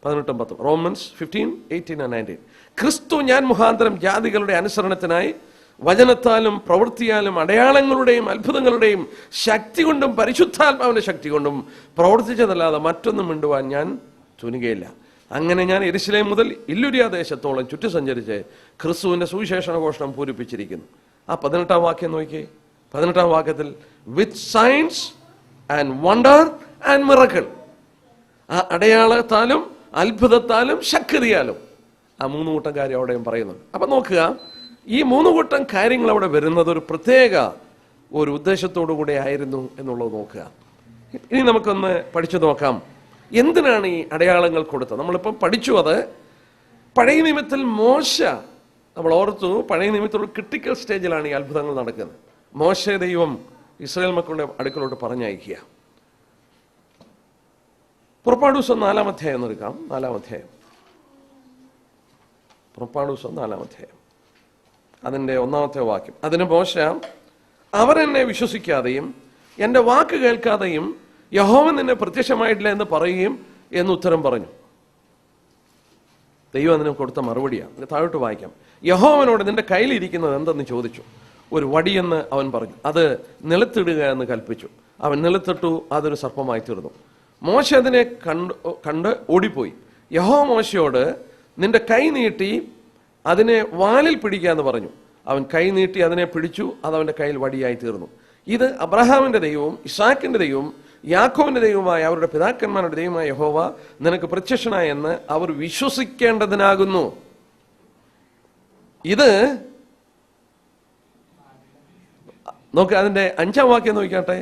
18-19 റോമൻസ് 15:18-19. ക്രിസ്തു ഞാൻ മുഖാന്തരം ജാതികളുടെ അനുസരണത്തിനായി വചനത്താലും പ്രവൃത്തിയാലും അടയാളങ്ങളുടെയും അത്ഭുതങ്ങളുടെയും ശക്തി കൊണ്ടും പരിശുദ്ധാത്മാവിന്റെ ശക്തി കൊണ്ടും പ്രവർത്തിച്ചതല്ലാതെ മറ്റൊന്നും മിണ്ടുവാൻ ഞാൻ തുനികയില്ല. അങ്ങനെ ഞാൻ യെരുശലേം മുതൽ ഇല്ലുരിയ ദേശത്തോളം ചുറ്റി സഞ്ചരിച്ച് ക്രിസ്തുവിന്റെ സുവിശേഷ ഘോഷണം പൂരിപ്പിച്ചിരിക്കുന്നു. ആ 18 വാക്യം നോക്കിയേ. 18 വാക്യത്തിൽ വിത്ത് science and wonder and miracle, ആ അടയാളത്താലും അത്ഭുതത്താലും ശക്തിയാലും ആ 3 കൂട്ടം കാര്യം അവിടെയും പറയുന്നുണ്ട്. അപ്പൊ നോക്കുക, ഈ 3 കൂട്ടം കാര്യങ്ങൾ അവിടെ വരുന്നത് ഒരു പ്രത്യേക ഒരു ഉദ്ദേശത്തോടു കൂടെ ആയിരുന്നു എന്നുള്ളത് നോക്കുക. ഇനി നമുക്കൊന്ന് പഠിച്ചു നോക്കാം, എന്തിനാണ് ഈ അടയാളങ്ങൾ കൊടുത്തത്? നമ്മളിപ്പം പഠിച്ചു. അത് പഴയ നിയമത്തിൽ മോശ, നമ്മൾ ഓർത്തു, പഴയ നിയമത്തിൽ ഒരു ക്രിട്ടിക്കൽ സ്റ്റേജിലാണ് ഈ അത്ഭുതങ്ങൾ നടക്കുന്നത്. മോശ ദൈവം ഇസ്രായേൽ മക്കളുടെ അടുക്കലോട്ട് പറഞ്ഞയക്കുക. പുറപ്പാട് ദിവസം 4 അധ്യായം എടുക്കാം. 4 അധ്യായം, പുറപ്പാട് ദിവസം 4 അധ്യായം, അതിൻ്റെ 1 വാക്യം. അതിന് മോശ, അവർ എന്നെ വിശ്വസിക്കാതെയും എൻ്റെ വാക്ക് കേൾക്കാതെയും യഹോവൻ നിന്നെ പ്രത്യക്ഷമായിട്ടില്ല എന്ന് പറയുകയും എന്ന് ഉത്തരം പറഞ്ഞു. ദൈവം അതിന് കൊടുത്ത മറുപടിയാണ്. താഴോട്ട് വായിക്കാം. യഹോവനോട് നിന്റെ കയ്യിലിരിക്കുന്നത് എന്തെന്ന് ചോദിച്ചു. ഒരു വടിയെന്ന് അവൻ പറഞ്ഞു. അത് നിലത്തിടുക എന്ന് കൽപ്പിച്ചു. അവൻ നിലത്തിട്ടു, അതൊരു സർപ്പമായി തീർന്നു. മോശ അതിനെ കണ്ട് ഓടിപ്പോയി. യഹോവ മോശയോട് നിന്റെ കൈ നീട്ടി അതിനെ വാലിൽ പിടിക്കുക എന്ന് പറഞ്ഞു. അവൻ കൈ നീട്ടി അതിനെ പിടിച്ചു, അത് അവന്റെ കയ്യിൽ വടിയായി തീർന്നു. ഇത് അബ്രഹാമിന്റെ ദൈവവും ഇസാക്കിന്റെ ദൈവവും യാക്കോബിന്റെ ദൈവമായ അവരുടെ പിതാക്കന്മാരുടെ ദൈവമായ യഹോവ നിനക്ക് പ്രത്യക്ഷനായി എന്ന് അവർ വിശ്വസിക്കേണ്ടതിനാകുന്നു. ഇത് നോക്ക്, അതിന്റെ 5 വാക്യം നോക്കിയാട്ടെ.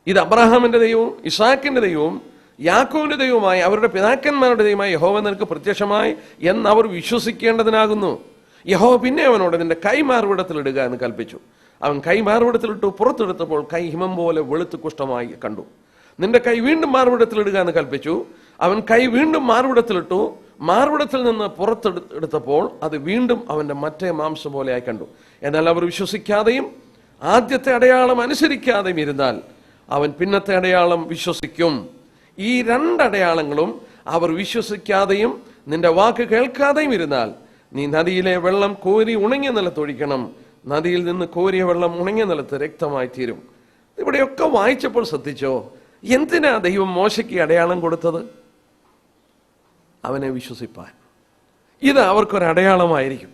ഇത് അബ്രഹാമിന്റെ ദൈവവും ഇസാക്കിന്റെ ദൈവവും യാക്കോബിന്റെ ദൈവവുമായി അവരുടെ പിതാക്കന്മാരുടെ ദൈവമായ യഹോവ നിനക്ക് പ്രത്യക്ഷമായി എന്ന് അവർ വിശ്വസിക്കേണ്ടതിനാകുന്നു. യഹോവ പിന്നെ അവനോട് നിന്റെ കൈ മാർവിടത്തിലിടുക എന്ന് കൽപ്പിച്ചു. അവൻ കൈ മാർവിടത്തിലിട്ടു, പുറത്തെടുത്തപ്പോൾ കൈ ഹിമം പോലെ വെളുത്ത് കുഷ്ഠമായി കണ്ടു. നിന്റെ കൈ വീണ്ടും മാർവിടത്തിലിടുക എന്ന് കൽപ്പിച്ചു. അവൻ കൈ വീണ്ടും മാർവിടത്തിലിട്ടു, മാർവിടത്തിൽ നിന്ന് പുറത്തെടുത്തപ്പോൾ അത് വീണ്ടും അവന്റെ മറ്റേ മാംസം പോലെയായി കണ്ടു. എന്നാൽ അവർ വിശ്വസിക്കാതെയും ആദ്യത്തെ അടയാളം അനുസരിക്കാതെയും ഇരുന്നാൽ അവൻ പിന്നത്തെ അടയാളം വിശ്വസിക്കും. ഈ രണ്ടടയാളങ്ങളും അവർ വിശ്വസിക്കാതെയും നിന്റെ വാക്ക് കേൾക്കാതെയും ഇരുന്നാൽ നീ നദിയിലെ വെള്ളം കോരി ഉണങ്ങിയ നിലത്തൊഴിക്കണം. നദിയിൽ നിന്ന് കോരിയ വെള്ളം ഉണങ്ങിയ നിലത്ത് രക്തമായി തീരും. ഇവിടെയൊക്കെ വായിച്ചപ്പോൾ ശ്രദ്ധിച്ചോ, എന്തിനാ ദൈവം മോശയ്ക്ക് അടയാളം കൊടുത്തത്? അവനെ വിശ്വസിപ്പാൻ. ഇത് അവർക്കൊരു അടയാളമായിരിക്കും.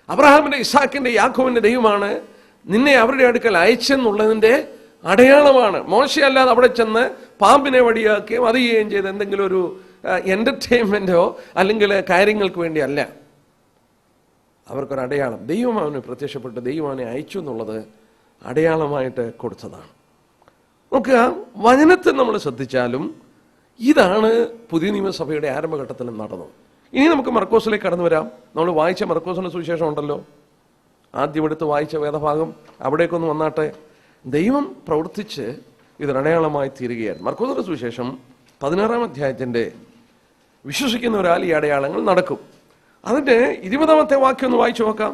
അബ്രഹാമിന്റെ, ഇസാക്കിന്റെ, യാക്കോബിന്റെ ദൈവമാണ് നിന്നെ അവരുടെ അടുക്കൽ അയച്ചെന്നുള്ളതിന്റെ അടയാളമാണ്. മോശയല്ലാതെ അവിടെ ചെന്ന് പാമ്പിനെ വടിയാക്കുകയും അത് ചെയ്യുകയും ചെയ്ത് എന്തെങ്കിലും ഒരു എന്റർടൈൻമെന്റോ അല്ലെങ്കിൽ കാര്യങ്ങൾക്ക് വേണ്ടിയല്ല. അവർക്കൊരു അടയാളം. ദൈവം അവന് പ്രത്യക്ഷപ്പെട്ട് ദൈവം അവനെ അയച്ചു എന്നുള്ളത് അടയാളമായിട്ട് കൊടുത്തതാണ്. നോക്കുക, വചനത്തെ നമ്മൾ ശ്രദ്ധിച്ചാലും ഇതാണ് പുതിയ നിയമസഭയുടെ ആരംഭഘട്ടത്തിൽ നടന്നത്. ഇനി നമുക്ക് മർക്കോസിലേക്ക് കടന്നു വരാം. നമ്മൾ വായിച്ച മർക്കോസിന്റെ സുവിശേഷം ഉണ്ടല്ലോ, ആദ്യം എടുത്ത് വായിച്ച വേദഭാഗം, അവിടേക്കൊന്ന് വന്നാട്ടെ. ദൈവം പ്രവർത്തിച്ച് ഇതൊരടയാളമായി തീരുകയാണ്. മർക്കോസിന്റെ സുവിശേഷം 16-ാം അധ്യായത്തിന്റെ വിശ്വസിക്കുന്നവരാൽ ഈ അടയാളങ്ങൾ നടക്കും. അതിന്റെ 20-ാമത്തെ വാക്യം ഒന്ന് വായിച്ചു നോക്കാം.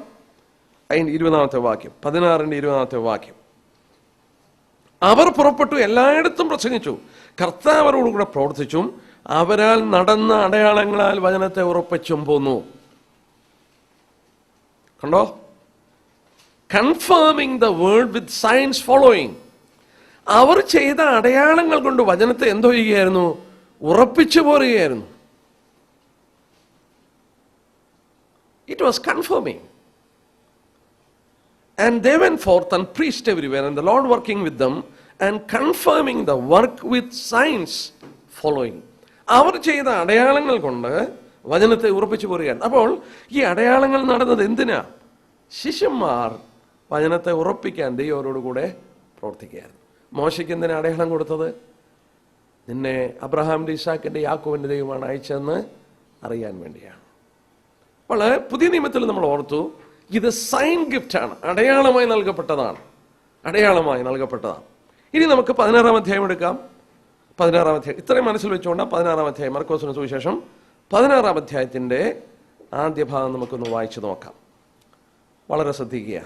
അതിന്റെ 20-ാമത്തെ വാക്യം, 16-ന്റെ 20-ാമത്തെ വാക്യം. അവർ പുറപ്പെട്ടു എല്ലായിടത്തും പ്രസംഗിച്ചു, കർത്താവ് അവരോടുകൂടെ പ്രവർത്തിച്ചും അവരാൽ നടന്ന അടയാളങ്ങളാൽ വചനത്തെ ഉറപ്പിച്ചും പോന്നു. കണ്ടോ? Confirming the word with signs following. അവർ ചെയ്ത അടയാളങ്ങൾ കൊണ്ട് വചനത്തെ എന്തോ ചെയ്യുകയായിരുന്നു? ഉറപ്പിച്ചു പോരുകയായിരുന്നു. It was confirming. And they went forth and preached everywhere, and the Lord working with them and confirming the work with signs following. അവർ ചെയ്ത അടയാളങ്ങൾ കൊണ്ട് വചനത്തെ ഉറപ്പിച്ചു പോരുകയാണ്. അപ്പോൾ ഈ അടയാളങ്ങൾ നടന്നത് എന്തിനാ? ശിഷ്യന്മാർ വചനത്തെ ഉറപ്പിക്കാൻ ദൈവരോടുകൂടെ പ്രവർത്തിക്കുകയാണ്. മോശയ്ക്ക് എന്തിനാ അടയാളം കൊടുത്തത്? നിന്നെ അബ്രഹാമിന്റെ, ഇസാക്കിന്റെ, യാക്കോബിന്റെ ദൈവമാണ് അയച്ചതെന്ന് അറിയാൻ വേണ്ടിയാണ്. അപ്പോൾ പുതിയ നിയമത്തിൽ നമ്മൾ ഓർത്തു, ഇത് സൈൻ ഗിഫ്റ്റാണ്, അടയാളമായി നൽകപ്പെട്ടതാണ്, അടയാളമായി നൽകപ്പെട്ടതാണ്. ഇനി നമുക്ക് 16-ാം അധ്യായം എടുക്കാം. 16-ാം അധ്യായം ഇത്രയും മനസ്സിൽ വെച്ചുകൊണ്ടാണ് 16-ാം അധ്യായം, മർക്കോസിന് സുവിശേഷം 16-ാം അധ്യായത്തിന്റെ ആദ്യ ഭാഗം നമുക്കൊന്ന് വായിച്ചു നോക്കാം. വളരെ ശ്രദ്ധിക്കുക.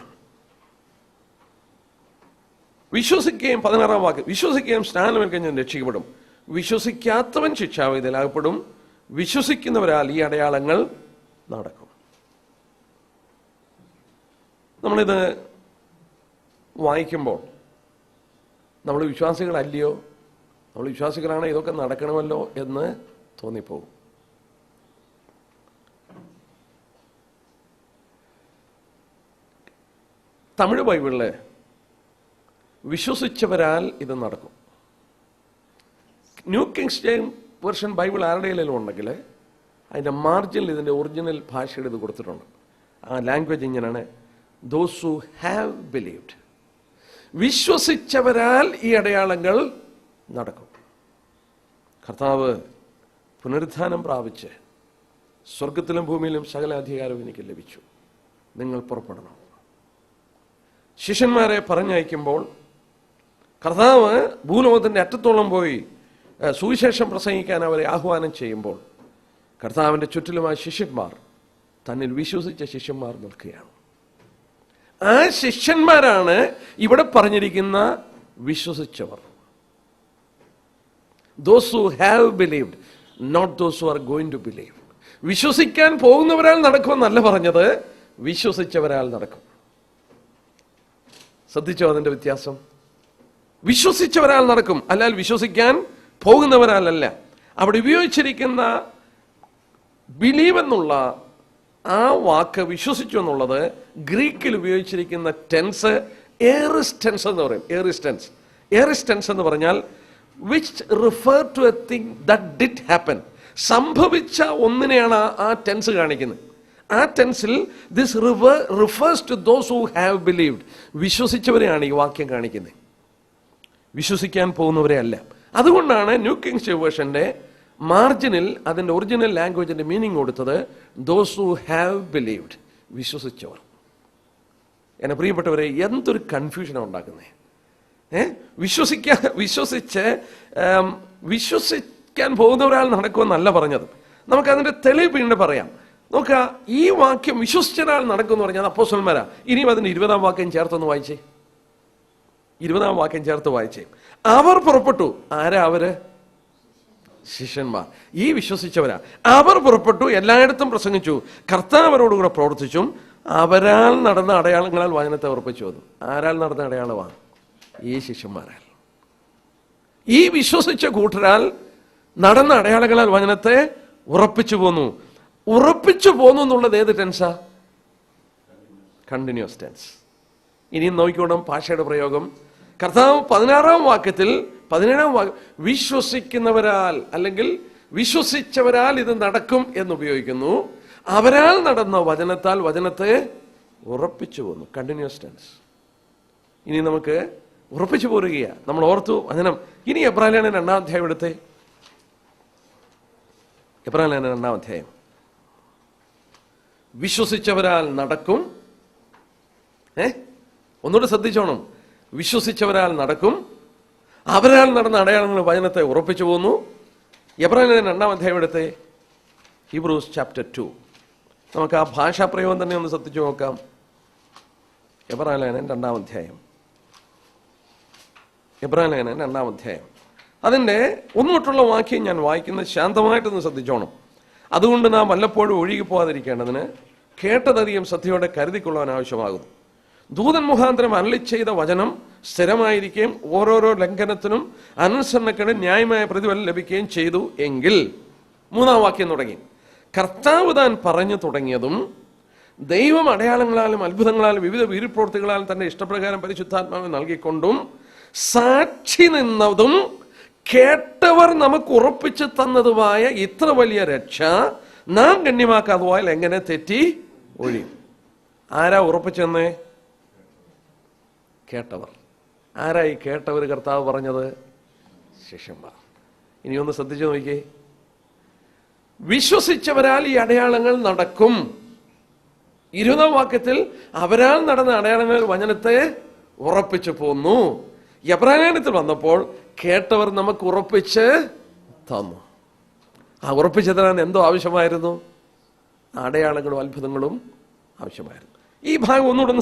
വിശ്വസിക്കുകയും 16-ാം വാക്യം, വിശ്വസിക്കുകയും സ്നാനമേൽക്കഞ്ഞ് രക്ഷിക്കപ്പെടും, വിശ്വസിക്കാത്തവൻ ശിക്ഷാവിധിയിലാകപ്പെടും, വിശ്വസിക്കുന്നവരാൽ ഈ അടയാളങ്ങൾ നടക്കും. നമ്മളിത് വായിക്കുമ്പോൾ നമ്മൾ വിശ്വാസികളല്ലയോ, നമ്മൾ വിശ്വാസികളാണ്, ഇതൊക്കെ നടക്കണമല്ലോ എന്ന് തോന്നിപ്പോകും. തമിഴ് ബൈബിളില് വിശ്വസിച്ചവരാൽ ഇത് നടക്കും. New Kings James Version Bible ആരുടെയിലും ഉണ്ടെങ്കിൽ അതിൻ്റെ മാർജിനിൽ ഇതിൻ്റെ ഒറിജിനൽ ഭാഷയുടെ ഇത് കൊടുത്തിട്ടുണ്ട്. ആ ലാംഗ്വേജ് ഇങ്ങനെയാണ്, ദോസ് ഹു ഹാവ് ബിലീവ്ഡ്. വിശ്വസിച്ചവരാൽ ഈ അടയാളങ്ങൾ നടക്കും. കർത്താവ് പുനരുത്ഥാനം പ്രാപിച്ച് സ്വർഗത്തിലും ഭൂമിയിലും സകല അധികാരവും എനിക്ക് ലഭിച്ചു, നിങ്ങൾ പുറപ്പെടണം. ശിഷ്യന്മാരെ പറഞ്ഞയക്കുമ്പോൾ കർത്താവ് ഭൂലോകത്തിൻ്റെ അറ്റത്തോളം പോയി സുവിശേഷം പ്രസംഗിക്കാൻ അവരെ ആഹ്വാനം ചെയ്യുമ്പോൾ കർത്താവിൻ്റെ ചുറ്റിലുമായ ശിഷ്യന്മാർ, തന്നിൽ വിശ്വസിച്ച ശിഷ്യന്മാർ നിൽക്കുകയാണ്. ആ ശിഷ്യന്മാരാണ് ഇവിടെ പറഞ്ഞിരിക്കുന്ന വിശ്വസിച്ചവർ. Those who have believed, not those who are going to believe. വിശ്വസിക്കാൻ പോകുന്നവരാൽ നടക്കുമെന്നല്ല പറഞ്ഞത്, വിശ്വസിച്ചവരാൽ നടക്കും. ശ്രദ്ധിച്ചോ അതിന്റെ വ്യത്യാസം? വിശ്വസിച്ചവരാൽ നടക്കും, അല്ലാൽ വിശ്വസിക്കാൻ പോകുന്നവരാലല്ല. അവിടെ ഉപയോഗിച്ചിരിക്കുന്ന ബിലീവ് എന്നുള്ള ആ വാക്ക്, വിശ്വസിച്ചു എന്നുള്ളത് ഗ്രീക്കിൽ ഉപയോഗിച്ചിരിക്കുന്ന ടെൻസ് എയറിസ് ടെൻസ് എന്ന് പറയും. എയറിസ് ടെൻസ് എന്ന് പറഞ്ഞാൽ which refer to a thing that did happen. സംഭവിച്ച ഒന്നിനെയാണ് ആ ടെൻസ് കാണിക്കുന്നത്. ആ ടെൻസിൽ this refers to those who have believed. വിശ്വസിച്ചവരെയാണ് ഈ വാക്യം കാണിക്കുന്നത്, വിശ്വസിക്കാൻ പോകുന്നവരെ അല്ല. അതുകൊണ്ടാണ് ന്യൂ കിങ്സ് ജെയിംസ് വേർഷന്റെ മാർജിനിൽ അതിന്റെ ഒറിജിനൽ ലാംഗ്വേജിന്റെ മീനിങ് കൊടുത്തത് ദോസ് ഹു ഹാവ് ബിലീവ്ഡ്, വിശ്വസിച്ചവർ. എന്നെ പ്രിയപ്പെട്ടവരെ, എന്തൊരു കൺഫ്യൂഷനാണ് ഉണ്ടാക്കുന്നത്. വിശ്വസിക്കാൻ പോകുന്നവരാൽ നടക്കുമെന്നല്ല പറഞ്ഞത്. നമുക്കതിൻ്റെ തെളിവ് പിന്നീട് പറയാം. നോക്കുക, ഈ വാക്യം വിശ്വസിച്ചൊരാൾ നടക്കുമെന്ന് പറഞ്ഞാൽ അപ്പോസ്തലന്മാരാ. ഇനിയും അതിൻ്റെ 20-ാം വാക്യം ചേർത്തൊന്ന് വായിച്ചേ. 20-ാം വാക്യം ചേർത്ത് വായിച്ചേ. അവർ പുറപ്പെട്ടു. ആരാ അവര്? ശിഷ്യന്മാർ. ഈ വിശ്വസിച്ചവരാ. അവർ പുറപ്പെട്ടു, എല്ലായിടത്തും പ്രസംഗിച്ചു, കർത്താവ് അവരോടുകൂടെ പ്രവർത്തിച്ചും അവരാൽ നടന്ന അടയാളങ്ങളാൽ വചനത്തെ ഉറപ്പിച്ചു വന്നു. ആരാൽ നടന്ന അടയാളമാണ്? ഈ ശിഷ്യന്മാരാൽ. ഈ വിശ്വസിച്ച കൂട്ടരാൽ നടന്ന അടയാളങ്ങളാൽ വചനത്തെ ഉറപ്പിച്ചു പോന്നു. ഉറപ്പിച്ചു പോന്നു എന്നുള്ളത് ഏത് ടെൻസാ? Continuous tense. ഇനിയും നോക്കിക്കോണം ഭാഷയുടെ പ്രയോഗം. കർത്താവ് 16-ാം വാക്യത്തിൽ 17-ാം വാക്യം വിശ്വസിക്കുന്നവരാൽ അല്ലെങ്കിൽ വിശ്വസിച്ചവരാൽ ഇത് നടക്കും എന്നുപയോഗിക്കുന്നു. അവരാൽ നടന്ന വചനത്താൽ വചനത്തെ ഉറപ്പിച്ചു പോന്നു. Continuous tense. ഇനി നമുക്ക് ഉറപ്പിച്ചു പോരുകയാണ്. നമ്മൾ ഓർത്തു വചനം. ഇനി എബ്രായലേഖനം 2-ാം അധ്യായം എടുത്തേ. എബ്രായലേഖനം 2-ാം അധ്യായം. വിശ്വസിച്ചവരാൽ നടക്കും. ഒന്നുകൂടെ ശ്രദ്ധിച്ചോണം. വിശ്വസിച്ചവരാൽ നടക്കും, അവരാൽ നടന്ന അടയാളങ്ങൾ വചനത്തെ ഉറപ്പിച്ചു പോന്നു. എബ്രായലേഖനം 2-ാം അധ്യായം എടുത്തേ. Hebrews chapter 2. നമുക്ക് ആ ഭാഷാപ്രയോഗം തന്നെ ഒന്ന് ശ്രദ്ധിച്ചു നോക്കാം. എബ്രായലേഖനം 2-ാം അധ്യായം. എബ്രായലേഖനം 2-ാം അധ്യായം. അതിൻ്റെ ഒന്നുതൊട്ടുള്ള വാക്യം ഞാൻ വായിക്കുന്നത് ശാന്തമായിട്ടൊന്ന് ശ്രദ്ധിച്ചോണം. അതുകൊണ്ട് നാം വല്ലപ്പോഴും ഒഴുകി പോകാതിരിക്കേണ്ടതിന് കേട്ടതധികം ശ്രദ്ധയോടെ കരുതിക്കൊള്ളാൻ ആവശ്യമാകുന്നു. ദൂതൻ മുഖാന്തരം അരുളി ചെയ്ത വചനം സ്ഥിരമായിരിക്കുകയും ഓരോരോ ലംഘനത്തിനും അനുസരണക്കേട് ന്യായമായ പ്രതിഫലം ലഭിക്കുകയും ചെയ്തു എങ്കിൽ, 3-ാം വാക്യം തുടങ്ങി, കർത്താവ് താൻ പറഞ്ഞു തുടങ്ങിയതും ദൈവം അടയാളങ്ങളാലും അത്ഭുതങ്ങളാലും വിവിധ വീര്യപ്രവൃത്തികളാലും തന്റെ ഇഷ്ടപ്രകാരം പരിശുദ്ധാത്മാവിനെ നൽകിക്കൊണ്ടും സാക്ഷി നിന്നതും കേട്ടവർ നമുക്ക് ഉറപ്പിച്ചു തന്നതുമായ ഇത്ര വലിയ രക്ഷ നാം ഗണ്യമാക്കാതെ പോയാൽ എങ്ങനെ തെറ്റി ഒഴിയും? ആരാ ഉറപ്പിച്ചെന്നേ? കേട്ടവർ. ആരായി കേട്ടവർ? കർത്താവ് പറഞ്ഞത് ശിഷ്യന്മാർ. ഇനി ഒന്ന് ശ്രദ്ധിച്ചു നോക്കിയേ. വിശ്വസിച്ചവരാൽ ഈ അടയാളങ്ങൾ നടക്കും. 20-ാം വാക്യത്തിൽ അവരാൽ നടന്ന അടയാളങ്ങൾ വചനത്തെ ഉറപ്പിച്ചു പോന്നു. എബ്രായലേഖനത്തിൽ വന്നപ്പോൾ കേട്ടവർ നമുക്ക് ഉറപ്പിച്ച് തന്നു. ആ ഉറപ്പിച്ചു തരാൻ എന്തോ ആവശ്യമായിരുന്നു? അടയാളങ്ങളും അത്ഭുതങ്ങളും ആവശ്യമായിരുന്നു. ഈ ഭാഗം ഒന്നുകൂടെ